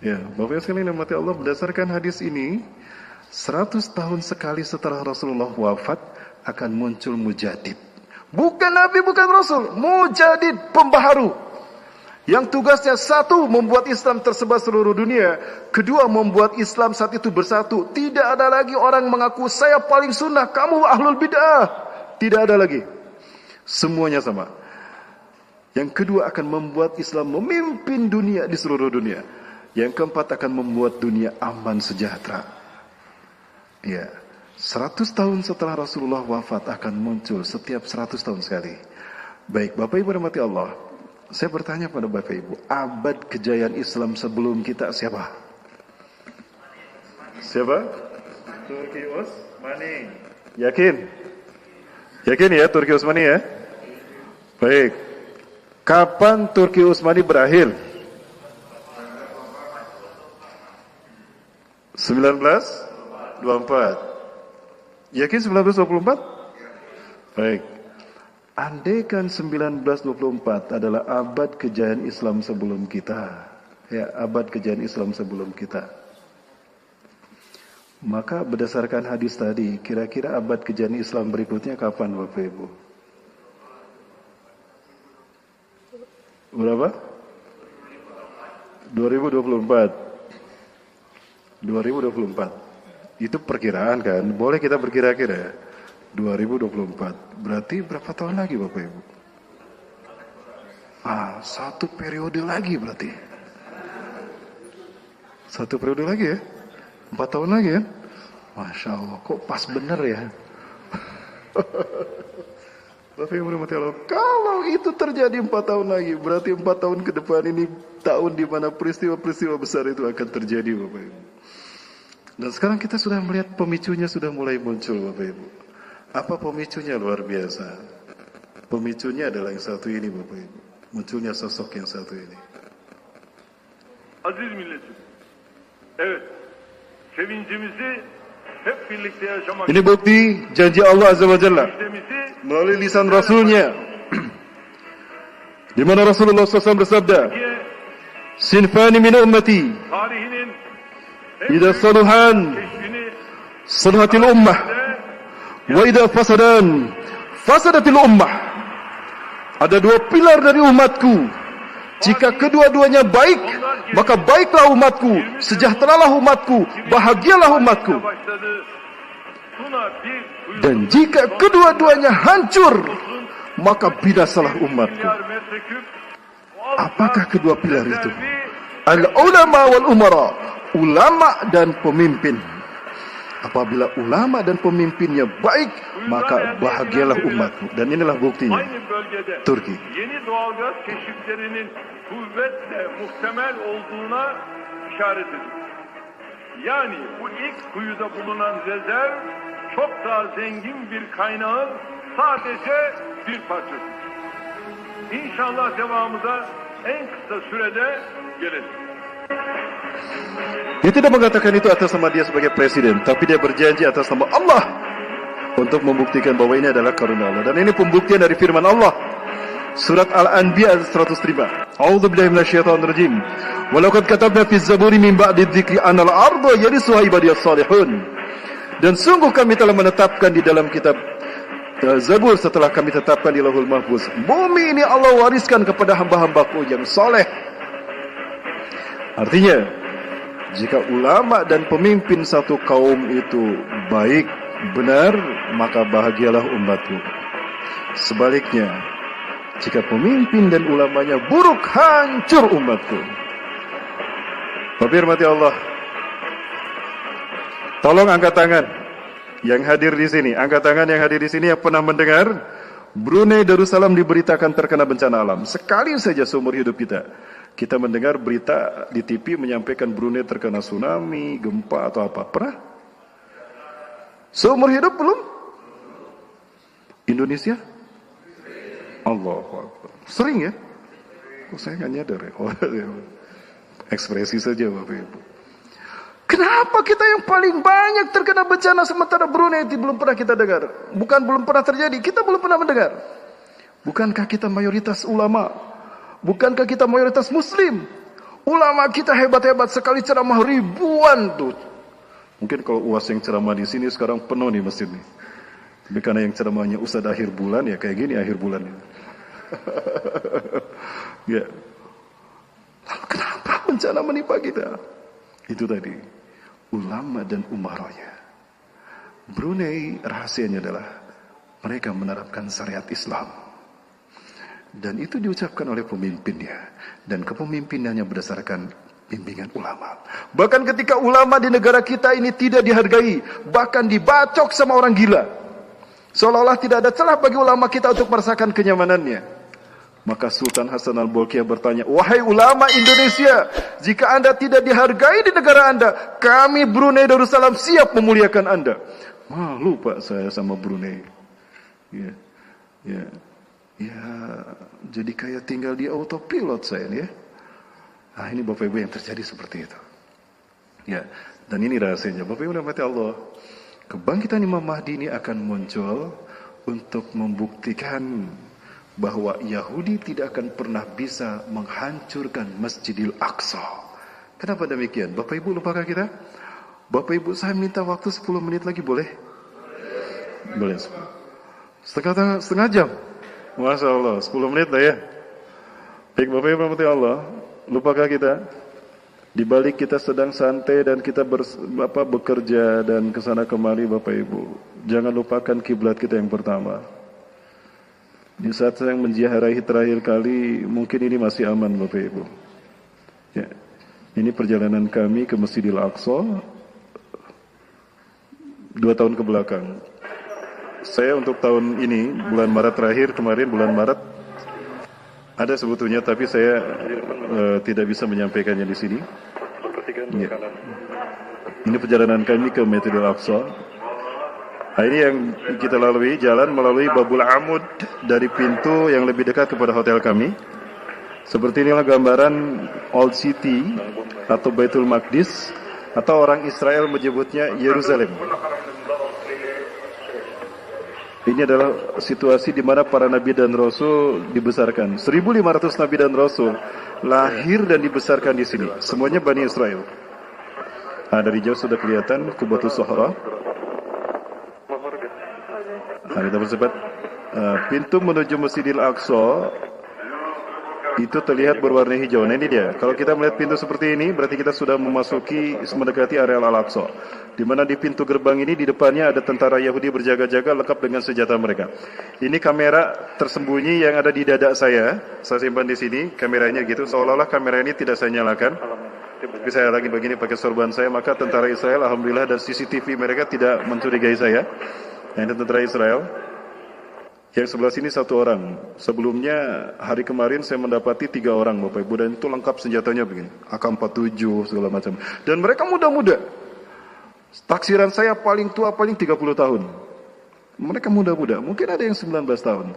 Ya, Bapak sekalian yang mati Allah, berdasarkan hadis ini, 100 tahun sekali setelah Rasulullah wafat akan muncul mujadid. Bukan Nabi, bukan Rasul, mujadid, pembaharu. Yang tugasnya satu, membuat Islam tersebar seluruh dunia. Kedua, membuat Islam saat itu bersatu. Tidak ada lagi orang mengaku saya paling sunnah, kamu ahlul bid'ah. Tidak ada lagi. Semuanya sama. Yang kedua, akan membuat Islam memimpin dunia di seluruh dunia. Yang keempat, akan membuat dunia aman sejahtera. Ya, 100 tahun setelah Rasulullah wafat akan muncul setiap 100 tahun sekali. Baik, Bapak Ibu rahmati Allah, saya bertanya pada Bapak Ibu, abad kejayaan Islam sebelum kita siapa? Siapa? Turki Utsmani. Yakin? Yakin ya Turki Utsmani ya? Baik. Kapan Turki Utsmani berakhir? 1924. Yakin 1924? Baik. Andaikan 1924 adalah abad kejayaan Islam sebelum kita. Ya, abad kejayaan Islam sebelum kita. Maka berdasarkan hadis tadi, kira-kira abad kejayaan Islam berikutnya kapan Bapak Ibu? Berapa? 2024. 2024. Itu perkiraan kan? Boleh kita berkira-kira. 2024. Berarti berapa tahun lagi Bapak Ibu? Satu periode lagi berarti. Satu periode lagi ya? 4 tahun lagi ya? Masya Allah, kok pas bener ya? Bapak Ibu rahmati Allah, kalau itu terjadi 4 tahun lagi, berarti 4 tahun ke depan ini tahun di mana peristiwa-peristiwa besar itu akan terjadi Bapak Ibu. Dan sekarang kita sudah melihat pemicunya sudah mulai muncul Bapak Ibu. Apa pemicunya? Luar biasa. Pemicunya adalah yang satu ini Bapak Ibu. Munculnya sosok yang satu ini. Aziz milletim. Evet. Sevincimizi hep birlikte yaşamak. Ini bukti janji Allah Azza wa Jalla melalui lisan Rasulnya, di mana Rasulullah SAW bersabda, "Sinfani min ummati, idza saluhan salahatil ummah, wa idza fasadan fasadatil ummah." Ada dua pilar dari umatku Jika kedua-duanya baik, maka baiklah umatku, sejahteralah umatku, bahagialah umatku. Dan jika kedua-duanya hancur, maka binasalah umatku. Apakah kedua pilar itu? Al-ulama wal umara, ulama dan pemimpin. Apabila ulama dan pemimpinnya baik, maka bahagialah umatmu. Dan inilah buktinya. Turki. Yeni doğalgaz keşiflerinin kuvvetle muhtemel olduğuna işaret ediyor. Yani bu ilk kuyuda bulunan rezerv çok daha zengin bir kaynağın sadece bir parçası. İnşallah devamı da en kısa sürede gelir. Dia tidak mengatakan itu atas nama dia sebagai presiden, tapi dia berjanji atas nama Allah untuk membuktikan bahwa ini adalah karunia Allah. Dan ini pembuktian dari firman Allah. Surat Al-Anbiya ayat 105. A'udzubillahi minasyaitonirrajim. Walaqad katabna fi zaburi min ba'di dzikri anal arda yarisuha ibadiyas salihun. Dan sungguh kami telah menetapkan di dalam kitab Zabur setelah kami tetapkan di Lauhul Mahfuz. Bumi ini Allah wariskan kepada hamba-hambaku yang saleh. Artinya, jika ulama dan pemimpin satu kaum itu baik, benar, maka bahagialah umatku. Sebaliknya, jika pemimpin dan ulamanya buruk, hancur umatku. Bapak hormati Allah. Tolong angkat tangan yang hadir di sini. Angkat tangan yang hadir di sini yang pernah mendengar Brunei Darussalam diberitakan terkena bencana alam. Sekali saja seumur hidup kita mendengar berita di TV menyampaikan Brunei terkena tsunami, gempa atau apa. Pernah? Seumur hidup belum? Indonesia? Allahu Akbar. Sering ya? Kok saya nggak nyadar ya? Oh, ekspresi saja Bapak Ibu. Kenapa kita yang paling banyak terkena bencana sementara Brunei itu belum pernah kita dengar? Bukan belum pernah terjadi, kita belum pernah mendengar. Bukankah kita mayoritas ulama? Bukankah kita mayoritas muslim? Ulama kita hebat-hebat sekali, ceramah ribuan tuh. Mungkin kalau UAS yang ceramah di sini sekarang penuh nih masjid nih. Tapi karena yang ceramahnya Ustadz akhir bulan ya kayak gini akhir bulan. Ya. Lalu kenapa bencana menimpa kita? Itu tadi, ulama dan umaranya. Brunei rahasianya adalah mereka menerapkan syariat Islam. Dan itu diucapkan oleh pemimpinnya. Dan kepemimpinannya berdasarkan bimbingan ulama. Bahkan ketika ulama di negara kita ini tidak dihargai, bahkan dibacok sama orang gila, seolah-olah tidak ada celah bagi ulama kita untuk merasakan kenyamanannya. Maka Sultan Hasan Al-Bolkiah bertanya, wahai ulama Indonesia, jika anda tidak dihargai di negara anda, kami Brunei Darussalam siap memuliakan anda. Malu Pak saya sama Brunei. Ya, jadi kayak tinggal di autopilot saya nih ya. Nah ini Bapak Ibu yang terjadi seperti itu. Ya, dan ini rahasianya. Bapak Ibu rahmati Allah. Kebangkitan Imam Mahdi ini akan muncul untuk membuktikan bahwa Yahudi tidak akan pernah bisa menghancurkan Masjidil Aqsa. Kenapa demikian? Bapak Ibu lupakah kita? Bapak Ibu saya minta waktu 10 menit lagi boleh? Boleh. Setengah jam. Masya Allah, 10 menit lah ya. Baik Bapak Ibu rahmati Allah, lupakah kita? Di balik kita sedang santai dan kita bekerja dan kesana kemari Bapak Ibu. Jangan lupakan kiblat kita yang pertama. Di saat saya menziarahi terakhir kali, mungkin ini masih aman Bapak Ibu. Ya, ini perjalanan kami ke Masjidil Aqsa 2 tahun ke belakang. Saya untuk tahun ini, bulan Maret terakhir, kemarin bulan Maret, ada sebetulnya, tapi saya tidak bisa menyampaikannya di sini. Ya. Ini perjalanan kami ke Masjidil Aqsa. Nah, ini yang kita lalui, jalan melalui Babul Amud dari pintu yang lebih dekat kepada hotel kami. Seperti inilah gambaran Old City atau Baitul Maqdis, atau orang Israel menyebutnya Yerusalem. Ini adalah situasi di mana para nabi dan rasul dibesarkan. 1.500 nabi dan rasul lahir dan dibesarkan di sini. Semuanya Bani Israel. Nah, dari jauh sudah kelihatan Qubatus Sahara. Nah, kita bersebat. Pintu menuju Masjidil Aqsa Itu terlihat berwarna hijau. Nah ini dia. Kalau kita melihat pintu seperti ini, berarti kita sudah memasuki, mendekati areal Al-Aqsa. Di mana di pintu gerbang ini, di depannya ada tentara Yahudi berjaga-jaga lengkap dengan senjata mereka. Ini kamera tersembunyi yang ada di dada saya. Saya simpan di sini, kameranya gitu. Seolah-olah kamera ini tidak saya nyalakan. Tapi saya lagi begini pakai sorban saya, maka tentara Israel, alhamdulillah, dan CCTV mereka tidak mencurigai saya. Nah ini tentara Israel. Yang sebelah sini 1 orang. Sebelumnya hari kemarin saya mendapati 3 orang Bapak Ibu, dan itu lengkap senjatanya begini, AK-47 segala macam. Dan mereka muda-muda. Taksiran saya paling tua paling 30 tahun. Mereka muda-muda, mungkin ada yang 19 tahun.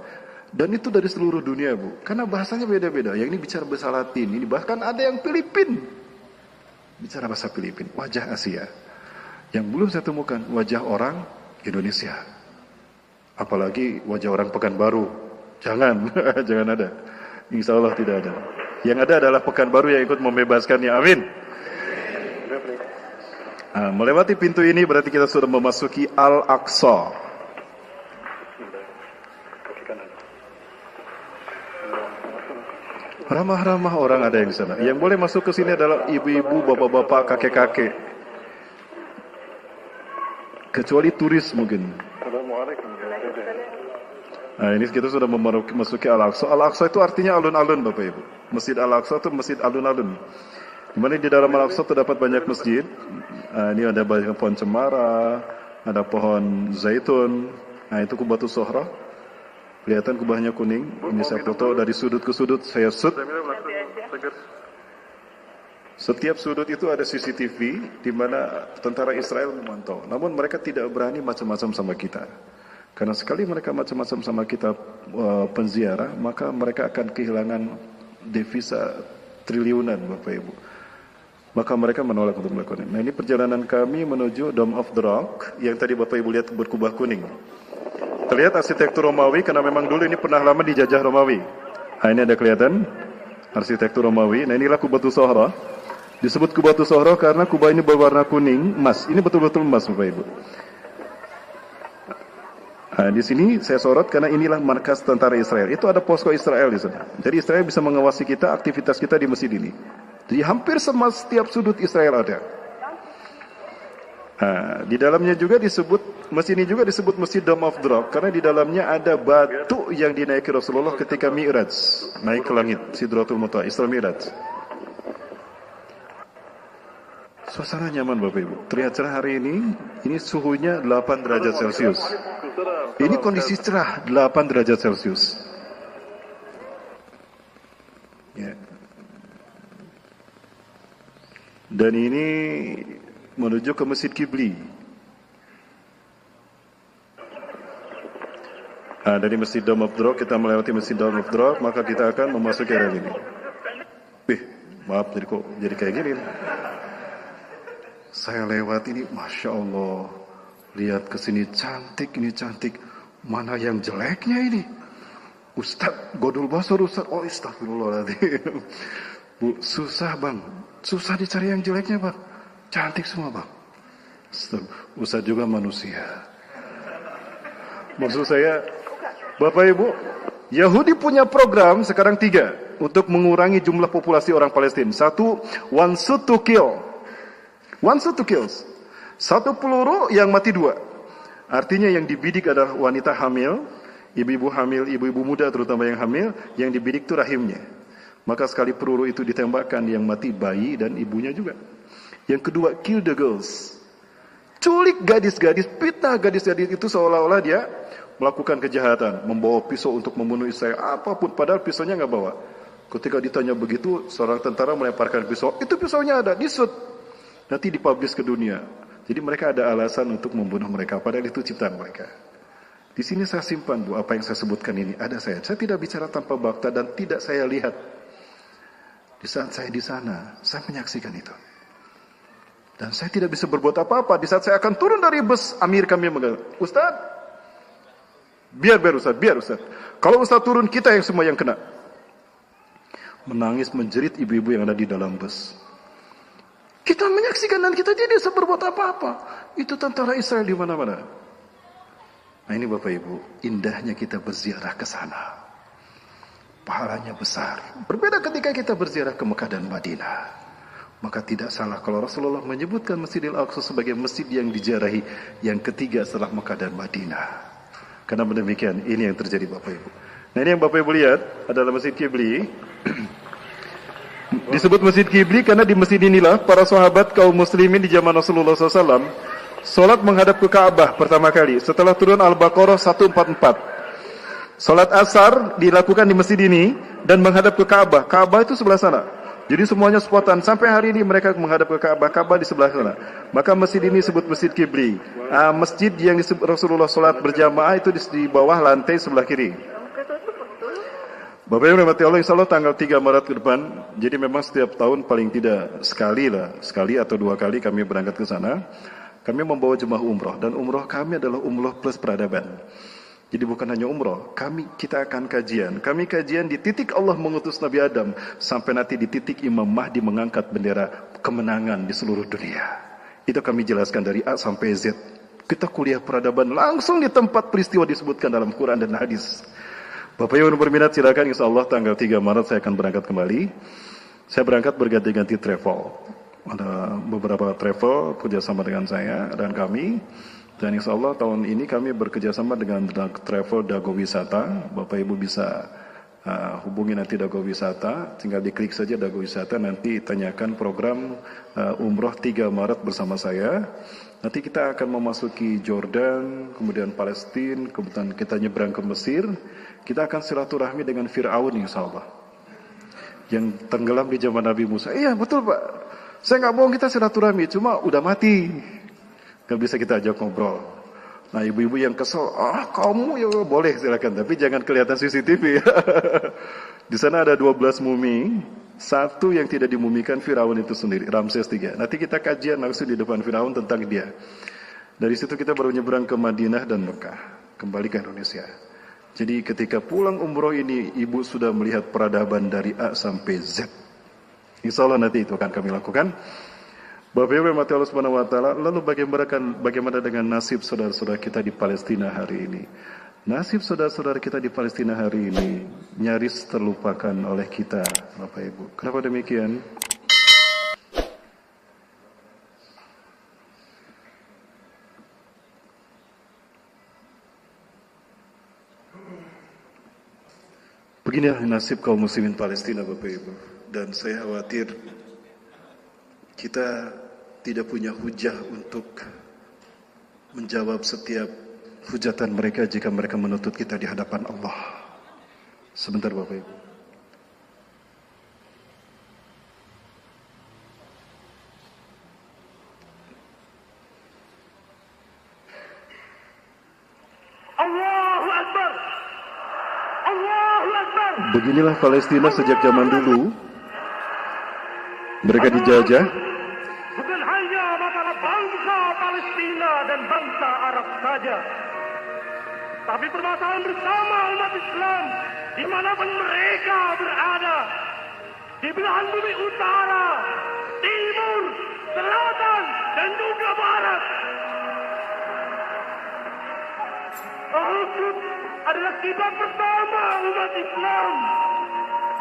Dan itu dari seluruh dunia Bu. Karena bahasanya beda-beda. Yang ini bicara bahasa Latin, ini bahkan ada yang Filipin. Bicara bahasa Filipin, wajah Asia. Yang belum saya temukan wajah orang Indonesia. Apalagi wajah orang Pekanbaru. Jangan, jangan ada. Insya Allah tidak ada. Yang ada adalah Pekanbaru yang ikut membebaskannya. Amin. Nah, melewati pintu ini berarti kita sudah memasuki Al-Aqsa. Ramah-ramah orang ada yang di sana. Yang boleh masuk ke sini adalah ibu-ibu, bapak-bapak, kakek-kakek. Kecuali turis mungkin. Nah ini kita sudah memasuki Al-Aqsa. Al-Aqsa itu artinya alun-alun Bapak Ibu. Masjid Al-Aqsa itu masjid alun-alun. Di mana di dalam Al-Aqsa terdapat banyak masjid. Nah, ini ada banyak pohon cemara, ada pohon zaitun. Nah itu Kubatu Sohra. Kelihatan kubahnya kuning. Ini saya foto dari sudut ke sudut. Saya shoot. Setiap sudut itu ada CCTV di mana tentara Israel memantau. Namun mereka tidak berani macam-macam sama kita. Karena sekali mereka macam-macam sama kita penziarah, maka mereka akan kehilangan devisa triliunan Bapak Ibu. Maka mereka menolak untuk melakukan ini. Nah ini perjalanan kami menuju Dome of the Rock yang tadi Bapak Ibu lihat berkubah kuning. Terlihat arsitektur Romawi karena memang dulu ini pernah lama dijajah Romawi. Nah ini ada kelihatan arsitektur Romawi. Nah inilah Kubatu Sohra. Disebut Kubatu Sohra karena kubah ini berwarna kuning, emas. Ini betul-betul emas Bapak Ibu. Nah, di sini saya sorot karena inilah markas tentara Israel. Itu ada posko Israel di sana. Jadi Israel bisa mengawasi kita, aktivitas kita di masjid ini. Jadi hampir setiap sudut Israel ada. Nah, di dalamnya juga disebut, masjid ini juga disebut Masjid Dome of the Rock karena di dalamnya ada batu yang dinaiki Rasulullah ketika Mi'raj, naik ke langit, Sidratul Muntaha, Isra Mi'raj. Suasana nyaman Bapak Ibu. Terlihat cerah hari ini suhunya 8 derajat Celcius. Ini kondisi cerah 8 derajat Celcius. Ya. Dan ini menuju ke Masjid Qibli. Nah, dari Masjid Dome of the Rock kita melewati Masjid Dome of the Rock, maka kita akan memasuki area ini. Maaf jadi kayak gini. Saya lewat ini, Masya Allah. Lihat ke sini cantik, ini cantik. Mana yang jeleknya ini? Ustadz, Godul Basar Ustadz. Oh astagfirullahaladzim. Bu, susah bang. Susah dicari yang jeleknya bang. Cantik semua bang. Ustadz juga manusia. Maksud saya, Bapak Ibu, Yahudi punya program sekarang 3 untuk mengurangi jumlah populasi orang Palestina. 1, one shoot to kill. One shot to kills. 1 peluru yang mati 2. Artinya yang dibidik adalah wanita hamil, ibu-ibu muda terutama yang hamil, yang dibidik itu rahimnya. Maka sekali peluru itu ditembakkan, yang mati bayi dan ibunya juga. Yang kedua, kill the girls. Culik gadis-gadis, fitnah gadis-gadis itu seolah-olah dia melakukan kejahatan, membawa pisau untuk membunuh Israel, apapun, padahal pisaunya nggak bawa. Ketika ditanya begitu, seorang tentara melemparkan pisau, itu pisaunya ada, disut. Nanti dipublish ke dunia. Jadi mereka ada alasan untuk membunuh mereka. Padahal itu ciptaan mereka. Di sini saya simpan Bu, apa yang saya sebutkan ini. Ada saya. Saya tidak bicara tanpa fakta dan tidak saya lihat. Di saat saya di sana, saya menyaksikan itu. Dan saya tidak bisa berbuat apa-apa. Di saat saya akan turun dari bus, Amir kami mengatakan, Ustaz, biar Ustaz. Kalau Ustaz turun, kita yang semua yang kena. Menangis, menjerit ibu-ibu yang ada di dalam bus. Kita menyaksikan dan kita tidak bisa berbuat apa-apa. Itu tentara Israel di mana-mana. Nah ini Bapak Ibu, indahnya kita berziarah ke sana. pahalanya besar. Berbeda ketika kita berziarah ke Mekah dan Madinah. Maka tidak salah kalau Rasulullah menyebutkan Masjidil Aqsa sebagai masjid yang diziarahi yang ketiga setelah Mekah dan Madinah. Karena demikian, ini yang terjadi Bapak Ibu. Nah, ini yang Bapak Ibu lihat adalah Masjid Qibli. Disebut Masjid Qibli karena di masjid inilah para sahabat kaum muslimin di zaman Rasulullah SAW salat menghadap ke Ka'bah pertama kali setelah turun Al-Baqarah 144. Salat asar dilakukan di masjid ini dan menghadap ke Ka'bah. Ka'bah itu sebelah sana. Jadi semuanya sepotan. Sampai hari ini mereka menghadap ke Ka'bah. Ka'bah di sebelah sana. Maka masjid ini disebut Masjid Qibli. Masjid yang Rasulullah salat berjamaah itu di bawah lantai sebelah kiri. Bapak Ibu rahmati Allah, insya Allah tanggal 3 Maret ke depan. Jadi memang setiap tahun paling tidak sekali atau 2 kali kami berangkat ke sana. Kami membawa jemaah umroh dan umroh kami adalah umroh plus peradaban. Jadi bukan hanya umroh, kita akan kajian. Kami kajian di titik Allah mengutus Nabi Adam sampai nanti di titik Imam Mahdi mengangkat bendera kemenangan di seluruh dunia. Itu kami jelaskan dari A sampai Z. Kita kuliah peradaban langsung di tempat peristiwa disebutkan dalam Quran dan hadis. Bapak Ibu yang berminat silakan, insya Allah tanggal 3 Maret saya akan berangkat kembali. Saya berangkat berganti-ganti travel. Ada beberapa travel kerjasama dengan saya dan kami. Dan insya Allah tahun ini kami bekerjasama dengan travel Dago Wisata. Bapak Ibu bisa hubungi nanti Dago Wisata. Tinggal diklik saja Dago Wisata, nanti tanyakan program umroh 3 Maret bersama saya. Nanti kita akan memasuki Jordan, kemudian Palestina, kemudian kita nyebrang ke Mesir. Kita akan silaturahmi dengan Fir'aun insya Allah. Yang tenggelam di zaman Nabi Musa. Iya betul Pak. Saya nggak bohong, kita silaturahmi, cuma udah mati. Gak bisa kita ajak ngobrol. Nah ibu-ibu yang kesel, kamu ya boleh silakan, tapi jangan kelihatan CCTV. Di sana ada 12 mumi, satu yang tidak dimumikan Firaun itu sendiri, Ramses III. Nanti kita kajian langsung di depan Firaun tentang dia. Dari situ kita baru nyebrang ke Madinah dan Mekah, kembali ke Indonesia. Jadi ketika pulang umroh ini, ibu sudah melihat peradaban dari A sampai Z. Insya Allah nanti itu akan kami lakukan. Bapak Ibu rahmati Allah Subhanahu wa taala, lalu bagaimana dengan nasib saudara-saudara kita di Palestina hari ini? Nasib saudara-saudara kita di Palestina hari ini nyaris terlupakan oleh kita, Bapak Ibu. Kenapa demikian? Beginilah nasib kaum muslimin Palestina, Bapak Ibu. Dan saya khawatir kita tidak punya hujah untuk menjawab setiap hujatan mereka jika mereka menuntut kita di hadapan Allah. Sebentar Bapak Ibu. Allahu Akbar. Allahu Akbar. Beginilah Palestina sejak zaman dulu. Mereka dijajah. Bukan hanya masalah bangsa Palestina dan bangsa Arab saja, tapi permasalahan bersama umat Islam dimanapun mereka berada, di belahan bumi utara, timur, selatan, dan juga barat. Al-Quds adalah kiblat pertama umat Islam,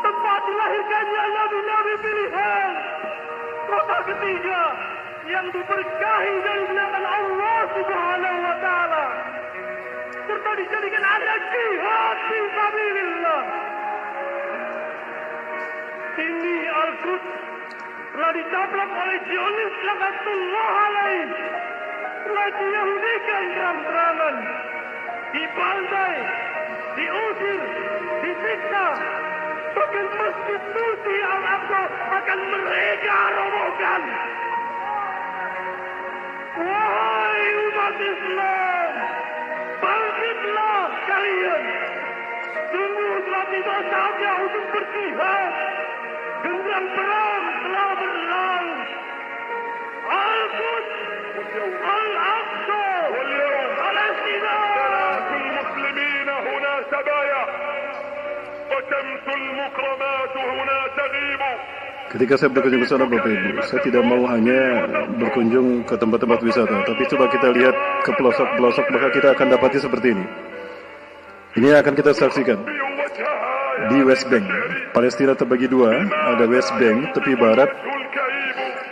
tempat dilahirkannya nabi-nabi pilihan, kota ketiga yang diberkahi dari belakang Allah Subhanahu wa taala, serta dijadikan ada jihad fi sabilillah. Ini Al-Quds telah ditabrak oleh Zionis laknatullah alaih, telah diyahudikan terang-terangan, dibantai, diusir, disiksa. Bahkan masjid suci Al-Aqsa akan mereka robohkan. Wahai umat Islam, bangkitlah kalian. Sungguh telah tiba saatnya untuk berjihad. Genderang perang telah berlalu. Al-Quds, Al-Aqsa, Palestina. المسلمين هنا سبايا وشمس المكرمات هنا تغيب. Ketika saya berkunjung ke sana Bapak Ibu, saya tidak mau hanya berkunjung ke tempat-tempat wisata, tapi coba kita lihat ke pelosok-pelosok, maka kita akan dapati seperti ini. Ini yang akan kita saksikan. di West Bank. Palestina terbagi dua, ada West Bank tepi barat,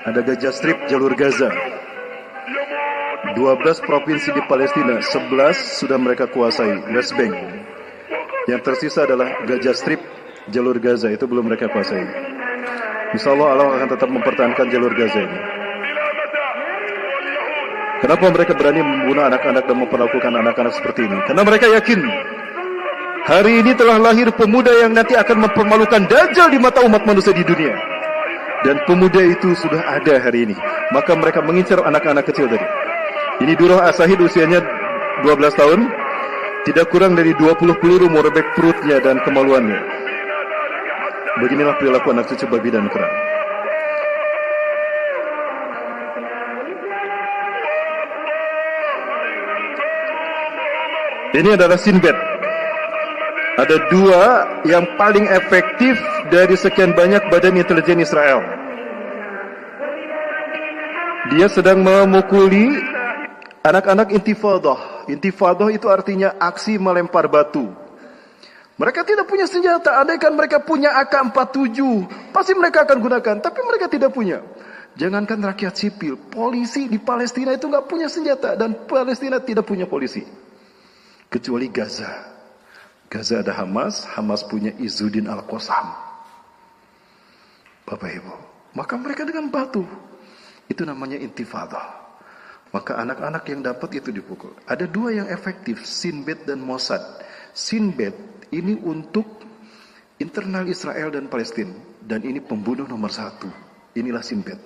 ada Gaza Strip jalur Gaza. 12 provinsi di Palestina, 11 sudah mereka kuasai West Bank. Yang tersisa adalah Gaza Strip jalur Gaza, itu belum mereka kuasai. Insyaallah Allah akan tetap mempertahankan jalur Gaza ini. Kenapa mereka berani membunuh anak-anak dan memperlakukan anak-anak seperti ini? Karena mereka yakin hari ini telah lahir pemuda yang nanti akan mempermalukan Dajjal di mata umat manusia di dunia. Dan pemuda itu sudah ada hari ini. Maka mereka mengincar anak-anak kecil tadi. Ini Durrah As-Shahid usianya 12 tahun. Tidak kurang dari 20 peluru merobek perutnya dan kemaluannya. Beginilah perilaku anak cucu babi dan kera. Ini adalah Sinbad. Ada dua yang paling efektif dari sekian banyak badan intelijen Israel. Dia sedang memukuli anak-anak intifadah. Intifadah itu artinya aksi melempar batu. Mereka tidak punya senjata. Andaikan mereka punya AK-47, pasti mereka akan gunakan. Tapi mereka tidak punya. Jangankan rakyat sipil, polisi di Palestina itu nggak punya senjata. Dan Palestina tidak punya polisi. Kecuali Gaza. Gaza ada Hamas. Hamas punya Izzuddin Al-Qassam. Bapak Ibu. Maka mereka dengan batu. Itu namanya intifadah. Maka anak-anak yang dapat itu dipukul. Ada dua yang efektif, Sinbad dan Mossad. Sinbad ini untuk internal Israel dan Palestina. Dan ini pembunuh nomor 1. Inilah Sinbad.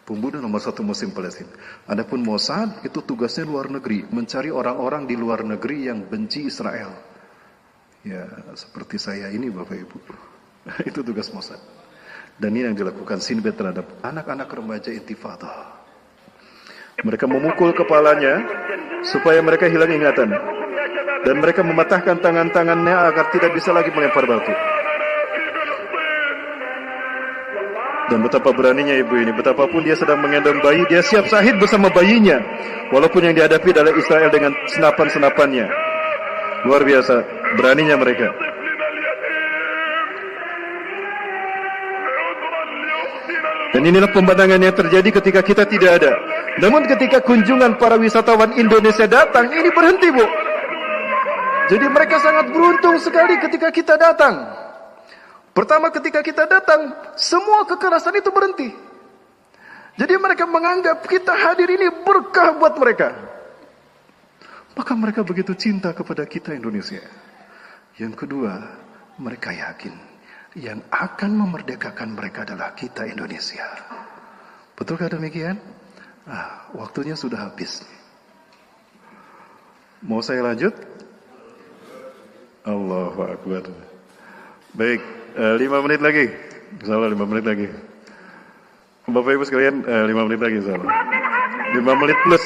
Pembunuh nomor 1 musim Palestina. Adapun Mossad itu tugasnya luar negeri. Mencari orang-orang di luar negeri yang benci Israel. Ya, seperti saya ini Bapak Ibu. Itu tugas Mossad. Dan ini yang dilakukan Sinbad terhadap anak-anak remaja intifadah. Mereka memukul kepalanya supaya mereka hilang ingatan. Dan mereka mematahkan tangan-tangannya agar tidak bisa lagi melempar batu. Dan betapa beraninya ibu ini. Betapapun dia sedang menggendong bayi, dia siap syahid bersama bayinya. Walaupun yang dihadapi adalah Israel dengan senapan-senapannya. Luar biasa beraninya mereka. Dan inilah pemandangan yang terjadi ketika kita tidak ada. Namun ketika kunjungan para wisatawan Indonesia datang, ini berhenti, Bu. Jadi mereka sangat beruntung sekali ketika kita datang. Pertama, ketika kita datang, semua kekerasan itu berhenti. Jadi mereka menganggap kita hadir ini berkah buat mereka. Maka mereka begitu cinta kepada kita Indonesia. Yang kedua, mereka yakin yang akan memerdekakan mereka adalah kita Indonesia. Betulkah demikian? Waktunya sudah habis. Mau saya lanjut? Allahu Akbar. Baik, 5 menit lagi. Insyaallah 5 menit lagi. Bapak Ibu sekalian, 5 menit lagi insyaallah. 5 menit plus.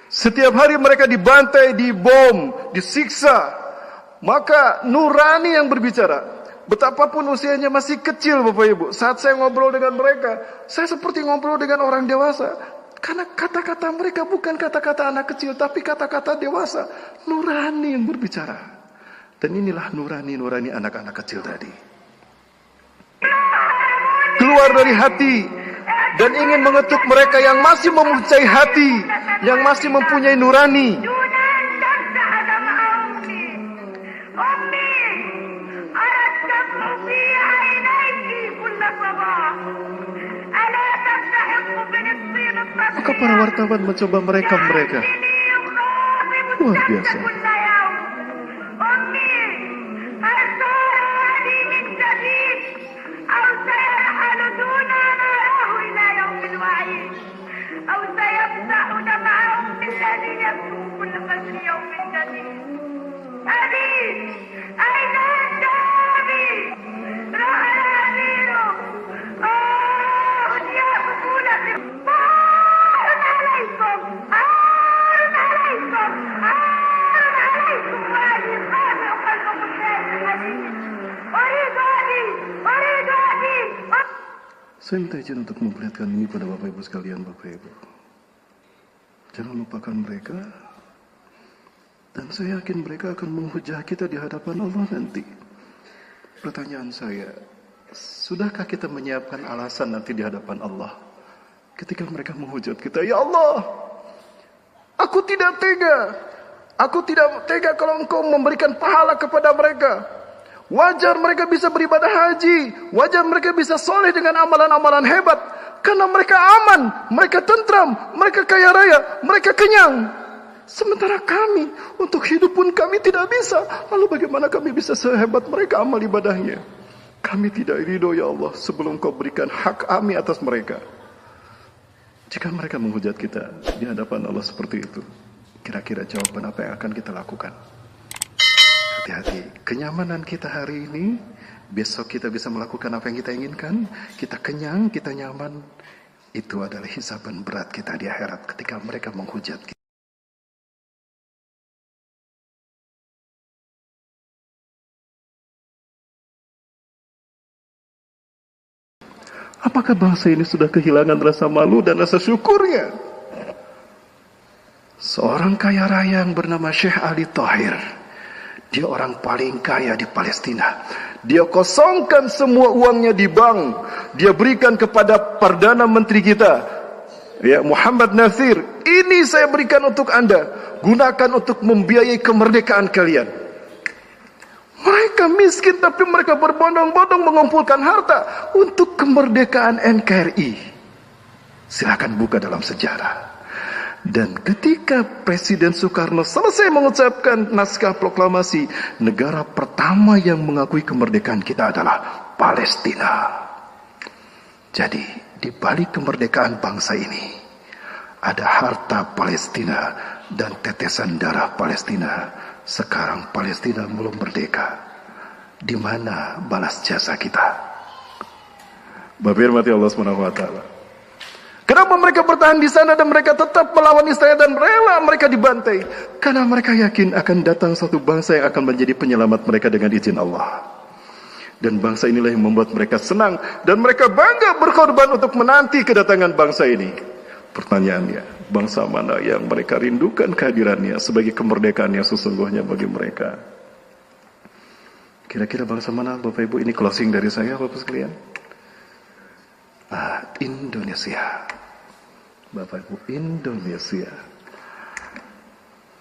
Setiap hari mereka dibantai, dibom, disiksa. Maka nurani yang berbicara. Betapapun usianya masih kecil Bapak Ibu. Saat saya ngobrol dengan mereka, saya seperti ngobrol dengan orang dewasa. Karena kata-kata mereka bukan kata-kata anak kecil, tapi kata-kata dewasa. Nurani yang berbicara. Dan inilah nurani-nurani anak-anak kecil tadi. Keluar dari hati. Dan ingin mengetuk mereka yang masih mempunyai hati. Yang masih mempunyai nurani. Maka para wartawan mencoba merekam mereka. Luar biasa. Saya minta izin untuk memperlihatkan ini pada Bapak Ibu sekalian, Bapak Ibu. Jangan lupakan mereka. Dan saya yakin mereka akan menghujah kita di hadapan Allah nanti. Pertanyaan saya, sudahkah kita menyiapkan alasan nanti di hadapan Allah? Ketika mereka menghujat kita, ya Allah, aku tidak tega. Aku tidak tega kalau engkau memberikan pahala kepada mereka. Wajar mereka bisa beribadah haji. Wajar mereka bisa soleh dengan amalan-amalan hebat. Karena mereka aman, mereka tentram, mereka kaya raya, mereka kenyang. Sementara kami, untuk hidup pun kami tidak bisa. Lalu bagaimana kami bisa sehebat mereka amal ibadahnya? Kami tidak ridho ya Allah sebelum kau berikan hak kami atas mereka. Jika mereka menghujat kita di hadapan Allah seperti itu, kira-kira jawaban apa yang akan kita lakukan? Hati-hati, kenyamanan kita hari ini, besok kita bisa melakukan apa yang kita inginkan. Kita kenyang, kita nyaman. Itu adalah hisaban berat kita di akhirat ketika mereka menghujat kita. Apakah bangsa ini sudah kehilangan rasa malu dan rasa syukurnya? Seorang kaya raya yang bernama Syekh Ali Thohir, dia orang paling kaya di Palestina. Dia kosongkan semua uangnya di bank. Dia berikan kepada Perdana Menteri kita, ya Muhammad Nasir. Ini saya berikan untuk Anda. Gunakan untuk membiayai kemerdekaan kalian. Mereka miskin tapi mereka berbondong-bondong mengumpulkan harta untuk kemerdekaan NKRI. Silakan buka dalam sejarah. Dan ketika Presiden Soekarno selesai mengucapkan naskah proklamasi, negara pertama yang mengakui kemerdekaan kita adalah Palestina. Jadi, di balik kemerdekaan bangsa ini, ada harta Palestina dan tetesan darah Palestina. Sekarang Palestina belum merdeka. Di mana balas jasa kita? Bapak hormati Allah SWT. Kenapa mereka bertahan di sana dan mereka tetap melawan Israel dan rela mereka dibantai? Karena mereka yakin akan datang satu bangsa yang akan menjadi penyelamat mereka dengan izin Allah. Dan bangsa inilah yang membuat mereka senang dan mereka bangga berkorban untuk menanti kedatangan bangsa ini. Pertanyaannya, bangsa mana yang mereka rindukan kehadirannya sebagai kemerdekaan yang sesungguhnya bagi mereka? Kira-kira bangsa mana, Bapak Ibu? Ini closing dari saya, Bapak sekalian. Indonesia. Bapak Ibu, Indonesia.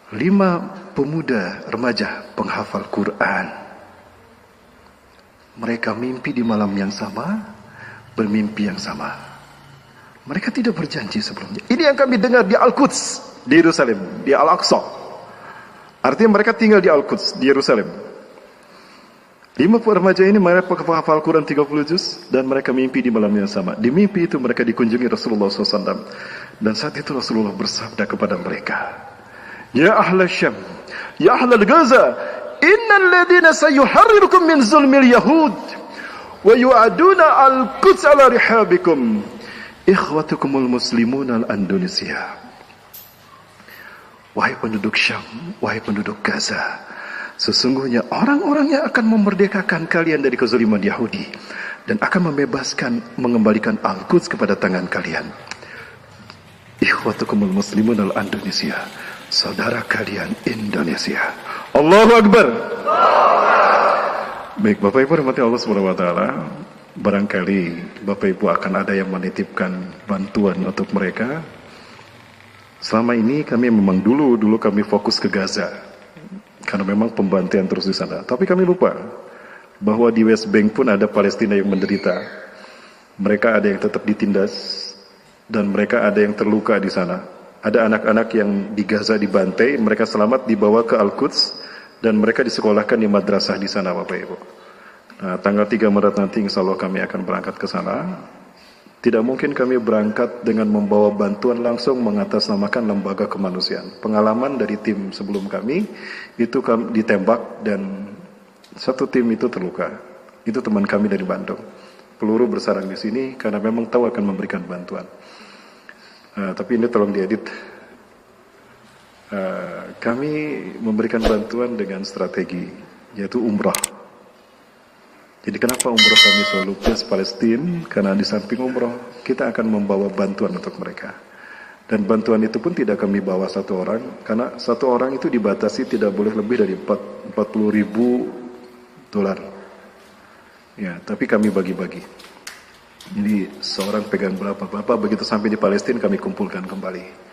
5 pemuda remaja penghafal Quran. Mereka mimpi di malam yang sama, bermimpi yang sama. Mereka tidak berjanji sebelumnya. Ini yang kami dengar di Al-Quds, di Yerusalem, di Al-Aqsa. Artinya mereka tinggal di Al-Quds, di Yerusalem. 5 remaja ini mereka menghafal Quran 30 juz dan mereka mimpi di malam yang sama. Di mimpi itu mereka dikunjungi Rasulullah SAW. Dan saat itu Rasulullah bersabda kepada mereka, Ya ahla Syam, ya ahla Gaza, innal ladina sayuharrirukum min zulmil Yahud wa yu'aduna al-Quds ala rihabikum ikhwatukumul muslimun al-Indonesia. Wahai penduduk Syam, wahai penduduk Gaza, sesungguhnya orang-orang yang akan memerdekakan kalian dari kezaliman Yahudi dan akan membebaskan, mengembalikan Al-Quds kepada tangan kalian. Ikhwatukumul muslimun al-Indonesia, saudara kalian Indonesia. Allahu Akbar. Baik, Bapak Ibu rahmati Allah Subhanahu wa taala. Barangkali Bapak Ibu akan ada yang menitipkan bantuan untuk mereka. Selama ini kami memang dulu kami fokus ke Gaza karena memang pembantaian terus di sana. Tapi kami lupa bahwa di West Bank pun ada Palestina yang menderita. Mereka ada yang tetap ditindas dan mereka ada yang terluka di sana. Ada anak-anak yang di Gaza dibantai, mereka selamat dibawa ke Al-Quds dan mereka disekolahkan di madrasah di sana, Bapak Ibu. Nah, tanggal 3 Maret nanti insya Allah kami akan berangkat ke sana. Tidak mungkin kami berangkat dengan membawa bantuan langsung mengatasnamakan lembaga kemanusiaan. Pengalaman dari tim sebelum kami, itu ditembak dan satu tim itu terluka. Itu teman kami dari Bandung. Peluru bersarang di sini karena memang tahu akan memberikan bantuan. Tapi ini tolong diedit. Kami memberikan bantuan dengan strategi, yaitu umrah. Jadi kenapa umroh kami selalu plus Palestina? Karena di samping umroh, kita akan membawa bantuan untuk mereka. Dan bantuan itu pun tidak kami bawa satu orang, karena satu orang itu dibatasi tidak boleh lebih dari 40.000 dolar. Ya, tapi kami bagi-bagi. Jadi seorang pegang berapa, begitu sampai di Palestina kami kumpulkan kembali.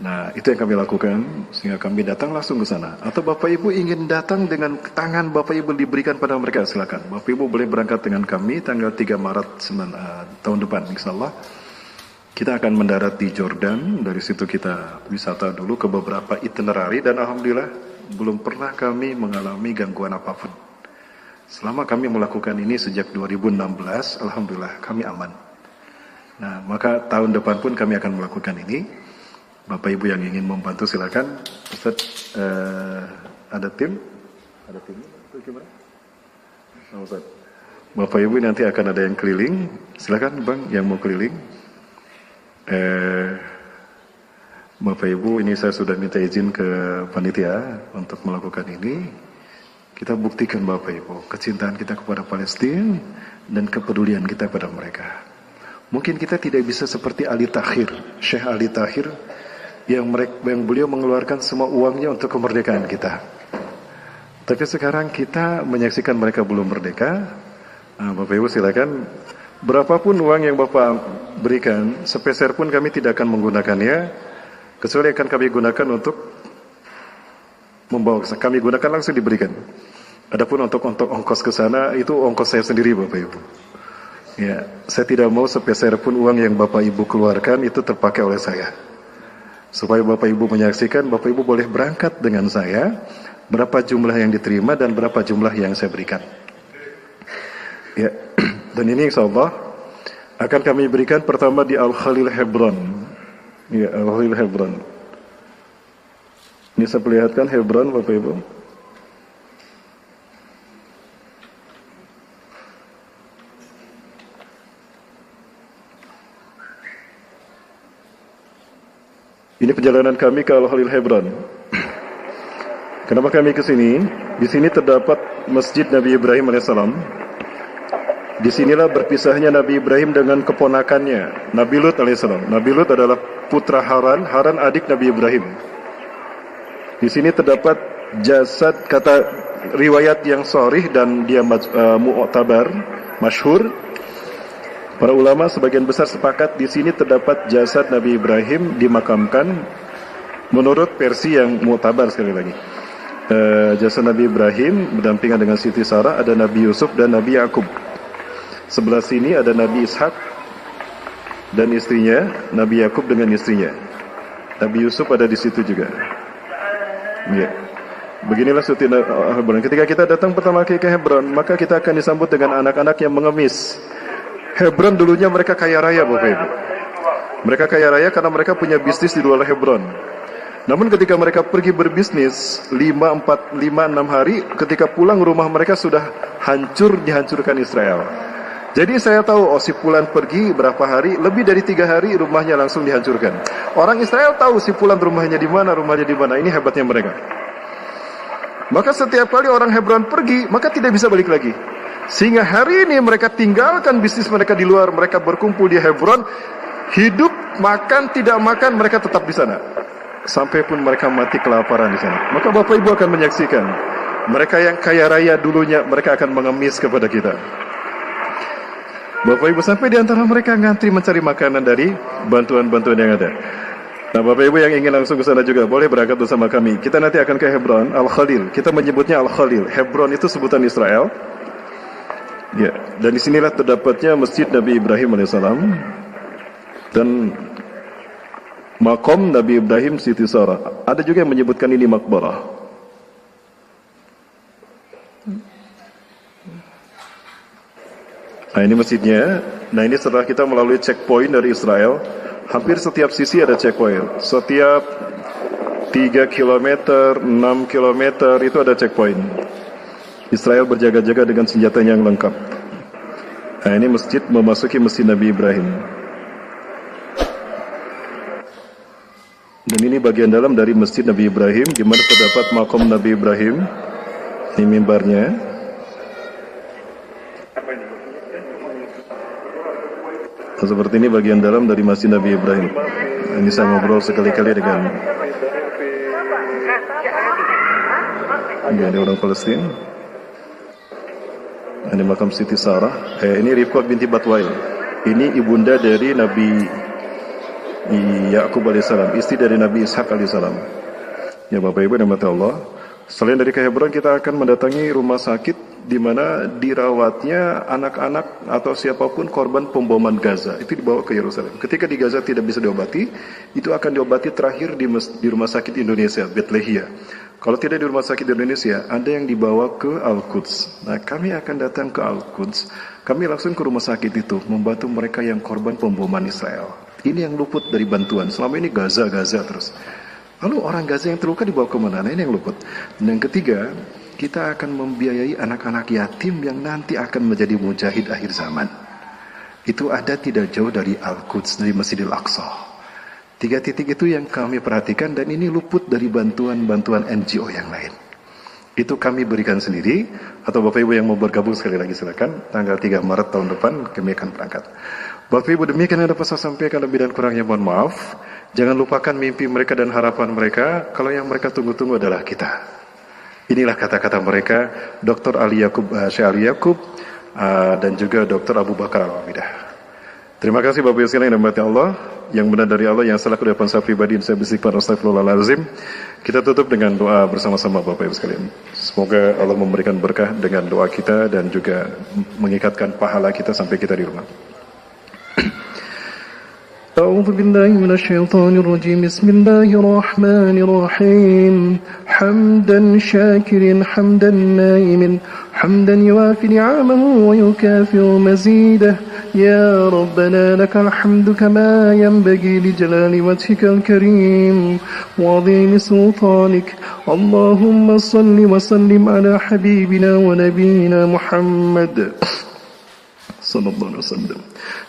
Nah, itu yang kami lakukan, sehingga kami datang langsung ke sana. Atau Bapak Ibu ingin datang dengan tangan Bapak Ibu diberikan pada mereka, silakan. Bapak Ibu boleh berangkat dengan kami tanggal 3 Maret tahun depan, insyaAllah. Kita akan mendarat di Jordan, dari situ kita wisata dulu ke beberapa itinerary, dan Alhamdulillah belum pernah kami mengalami gangguan apapun. Selama kami melakukan ini sejak 2016, Alhamdulillah kami aman. Nah, maka tahun depan pun kami akan melakukan ini. Bapak Ibu yang ingin membantu silakan. Ustaz, ada tim? Ada tim? Itu gimana? Oh, Ustaz. Bapak Ibu nanti akan ada yang keliling. Silakan Bang yang mau keliling. Bapak Ibu, ini saya sudah minta izin ke panitia untuk melakukan ini. Kita buktikan Bapak Ibu kecintaan kita kepada Palestina dan kepedulian kita pada mereka. Mungkin kita tidak bisa seperti Ali Tahir, Syekh Ali Tahir, yang beliau mengeluarkan semua uangnya untuk kemerdekaan kita. Tapi sekarang kita menyaksikan mereka belum merdeka. Nah, Bapak Ibu silakan, berapapun uang yang Bapak berikan, sepeser pun kami tidak akan menggunakannya, kecuali akan kami gunakan untuk membawa, kami gunakan langsung diberikan. Adapun untuk ongkos ke sana, itu ongkos saya sendiri Bapak Ibu. Ya, saya tidak mau sepeser pun uang yang Bapak Ibu keluarkan itu terpakai oleh saya. Supaya Bapak Ibu menyaksikan, Bapak Ibu boleh berangkat dengan saya, berapa jumlah yang diterima dan berapa jumlah yang saya berikan. Ya, dan ini insyaallah akan kami berikan pertama di Al-Khalil Hebron. Ya, Al-Khalil Hebron. Ini saya perlihatkan Hebron Bapak Ibu. Ini perjalanan kami ke Al-Khalil Hebron. Kenapa kami ke sini? Di sini terdapat Masjid Nabi Ibrahim alaihissalam. Disinilah berpisahnya Nabi Ibrahim dengan keponakannya, Nabi Lut alaihissalam. Nabi Lut adalah putra Haran, Haran adik Nabi Ibrahim. Di sini terdapat jasad, kata riwayat yang sahih dan dia mu'tabar, masyhur. Para ulama sebagian besar sepakat di sini terdapat jasad Nabi Ibrahim dimakamkan menurut versi yang mu'tabar sekali lagi. Jasad Nabi Ibrahim berdampingan dengan Siti Sarah, ada Nabi Yusuf dan Nabi Yakub. Sebelah sini ada Nabi Ishak dan istrinya, Nabi Yakub dengan istrinya. Nabi Yusuf ada di situ juga. Ya. Beginilah suti Hebron. Ketika kita datang pertama kali ke Hebron, maka kita akan disambut dengan anak-anak yang mengemis. Hebron dulunya mereka kaya raya Bapak Ibu. Mereka kaya raya karena mereka punya bisnis di luar Hebron. Namun ketika mereka pergi berbisnis 5-6 hari, ketika pulang rumah mereka sudah dihancurkan Israel. Jadi saya tahu, si Fulan pergi berapa hari, lebih dari 3 hari rumahnya langsung dihancurkan. Orang Israel tahu si Fulan rumahnya di mana. Ini hebatnya mereka. Maka setiap kali orang Hebron pergi, maka tidak bisa balik lagi. Sehingga hari ini mereka tinggalkan bisnis mereka di luar, mereka berkumpul di Hebron, hidup, makan, tidak makan, mereka tetap di sana. Sampai pun mereka mati kelaparan di sana. Maka Bapak Ibu akan menyaksikan, mereka yang kaya raya dulunya, mereka akan mengemis kepada kita. Bapak Ibu sampai di antara mereka ngantri mencari makanan dari bantuan-bantuan yang ada. Nah, Bapak Ibu yang ingin langsung ke sana juga boleh berangkat bersama kami. Kita nanti akan ke Hebron, Al-Khalil. Kita menyebutnya Al-Khalil. Hebron itu sebutan Israel. Ya, dan disinilah terdapatnya Masjid Nabi Ibrahim alaihissalam dan makom Nabi Ibrahim Siti Sarah. Ada juga yang menyebutkan ini makbarah. Nah, ini masjidnya. Nah, ini setelah kita melalui checkpoint dari Israel, hampir setiap sisi ada checkpoint. Setiap 3 km, 6 km itu ada checkpoint. Israel berjaga-jaga dengan senjatanya yang lengkap. Nah, ini masjid memasuki Masjid Nabi Ibrahim. Dan ini bagian dalam dari Masjid Nabi Ibrahim, di mana terdapat makom Nabi Ibrahim. Ini mimbarnya. Seperti ini bagian dalam dari Masjid Nabi Ibrahim. Ini saya ngobrol sekali-kali dengan ini orang Palestina. Ini makam Siti Sarah. Ini Rifqah binti Batwail. Ini ibunda dari Nabi Yakub alaihissalam, istri dari Nabi Ishak alaihissalam. Ya Bapak Ibu dan mata Allah. Selain dari ke Hebron, kita akan mendatangi rumah sakit di mana dirawatnya anak-anak atau siapapun korban pemboman Gaza. Itu dibawa ke Yerusalem. Ketika di Gaza tidak bisa diobati, itu akan diobati terakhir di rumah sakit Indonesia, Bethlehem. Kalau tidak di rumah sakit Indonesia, ada yang dibawa ke Al-Quds. Nah, kami akan datang ke Al-Quds. Kami langsung ke rumah sakit itu, membantu mereka yang korban pemboman Israel. Ini yang luput dari bantuan. Selama ini Gaza terus. Lalu orang Gaza yang terluka dibawa ke mana? Nah, ini yang luput. Dan yang ketiga, kita akan membiayai anak-anak yatim yang nanti akan menjadi mujahid akhir zaman. Itu ada tidak jauh dari Al-Quds, dari Masjidil Aqsa. 3 titik itu yang kami perhatikan, dan ini luput dari bantuan-bantuan NGO yang lain. Itu kami berikan sendiri, atau Bapak Ibu yang mau bergabung sekali lagi silakan. Tanggal 3 Maret tahun depan kami akan berangkat. Bapak Ibu, demikian yang dapat saya sampaikan, lebih dan kurangnya mohon maaf. Jangan lupakan mimpi mereka dan harapan mereka. Kalau yang mereka tunggu-tunggu adalah kita. Inilah kata-kata mereka, Dr. Ali Yakub, Syekh Ali Yakub, dan juga Dr. Abu Bakar Al-Wamidah. Terima kasih Bapak Ibu sekalian yang dirahmati Allah. Yang benar dari Allah, yang salah kudapan saya pribadi, saya beristighfar, astagfirullahaladzim. Kita tutup dengan doa bersama-sama Bapak Ibu sekalian. Semoga Allah memberikan berkah dengan doa kita dan juga mengikatkan pahala kita sampai kita di rumah. أعوذ بالله من الشيطان الرجيم بسم الله الرحمن الرحيم حمدا شاكرا حمدا نائما حمدا يوافي نعمه ويكافئ مزيده يا ربنا لك الحمد كما ينبغي لجلال وجهك الكريم وعظيم سلطانك اللهم صل وسلم على حبيبنا ونبينا محمد صلى الله عليه وسلم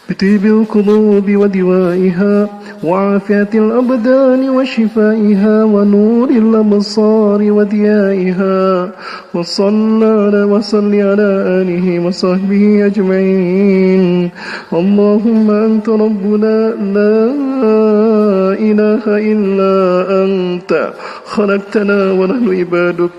بطيب القلوب ودوائها وعافية الأبدان وشفائها ونور الأبصار وضيائها وصل على آله وصحبه أجمعين اللهم أنت ربنا لا إله إلا أنت خلقتنا ونحن عبادك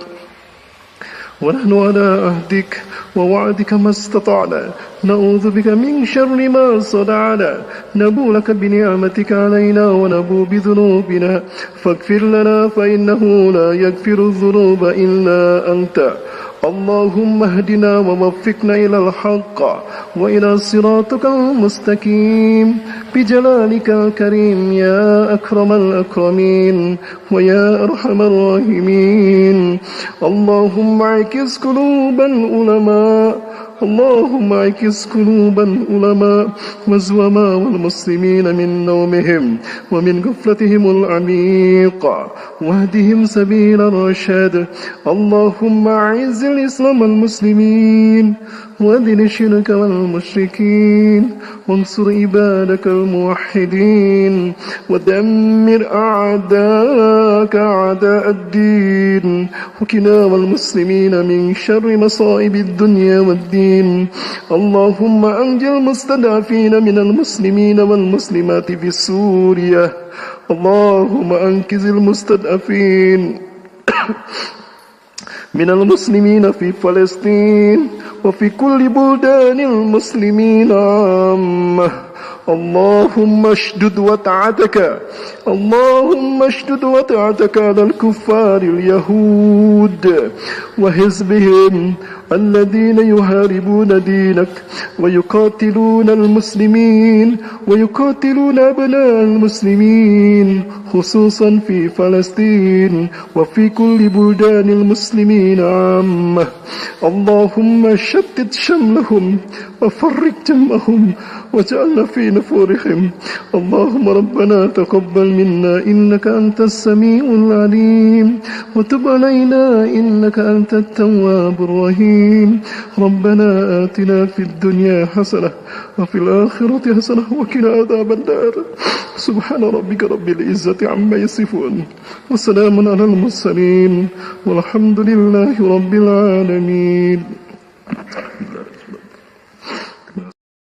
ونحن على عهدك ووعدك ما استطعنا نعوذ بك من شر ما صنعنا نبو لك بنعمتك علينا ونبو بذنوبنا فاغفر لنا فإنه لا يغفر الذنوب إلا أنت اللهم اهدنا ووفقنا إلى الحق وإلى صراطك المستقيم بجلالك الكريم يا أكرم الأكرمين ويا أرحم الراحمين اللهم اعكس قلوب العلماء اللهم اعكس قلوب العلماء والزعماء والمسلمين من نومهم ومن غفلتهم العميقة واهدهم سبيل الرشاد اللهم أعز الإسلام والمسلمين وذل الشرك والمشركين وانصر عبادك الموحدين ودمر أعداءك أعداء الدين وقنا والمسلمين من شر مصائب الدنيا والدين اللهم أنجِ المستضعفين من المسلمين والمسلمات في سوريا اللهم أنقذ المستضعفين من المسلمين في فلسطين وفي كل بلدان المسلمين عامة اللهم اشدد وطأتك على الكفار اليهود وحزبهم الذين يحاربون دينك ويقاتلون المسلمين ويقاتلون أبناء المسلمين خصوصا في فلسطين وفي كل بلدان المسلمين عامة اللهم شتت شملهم وفرق جمعهم واجعلنا في نفورهم اللهم ربنا تقبل منا إنك أنت السميع العليم وتب علينا إنك أنت التواب الرحيم ربنا آتنا في الدنيا حسنة وفي الآخرة حسنة وقنا عذاب النار سبحان ربك رب العزة عما يصفون وسلام على المرسلين والحمد لله رب العالمين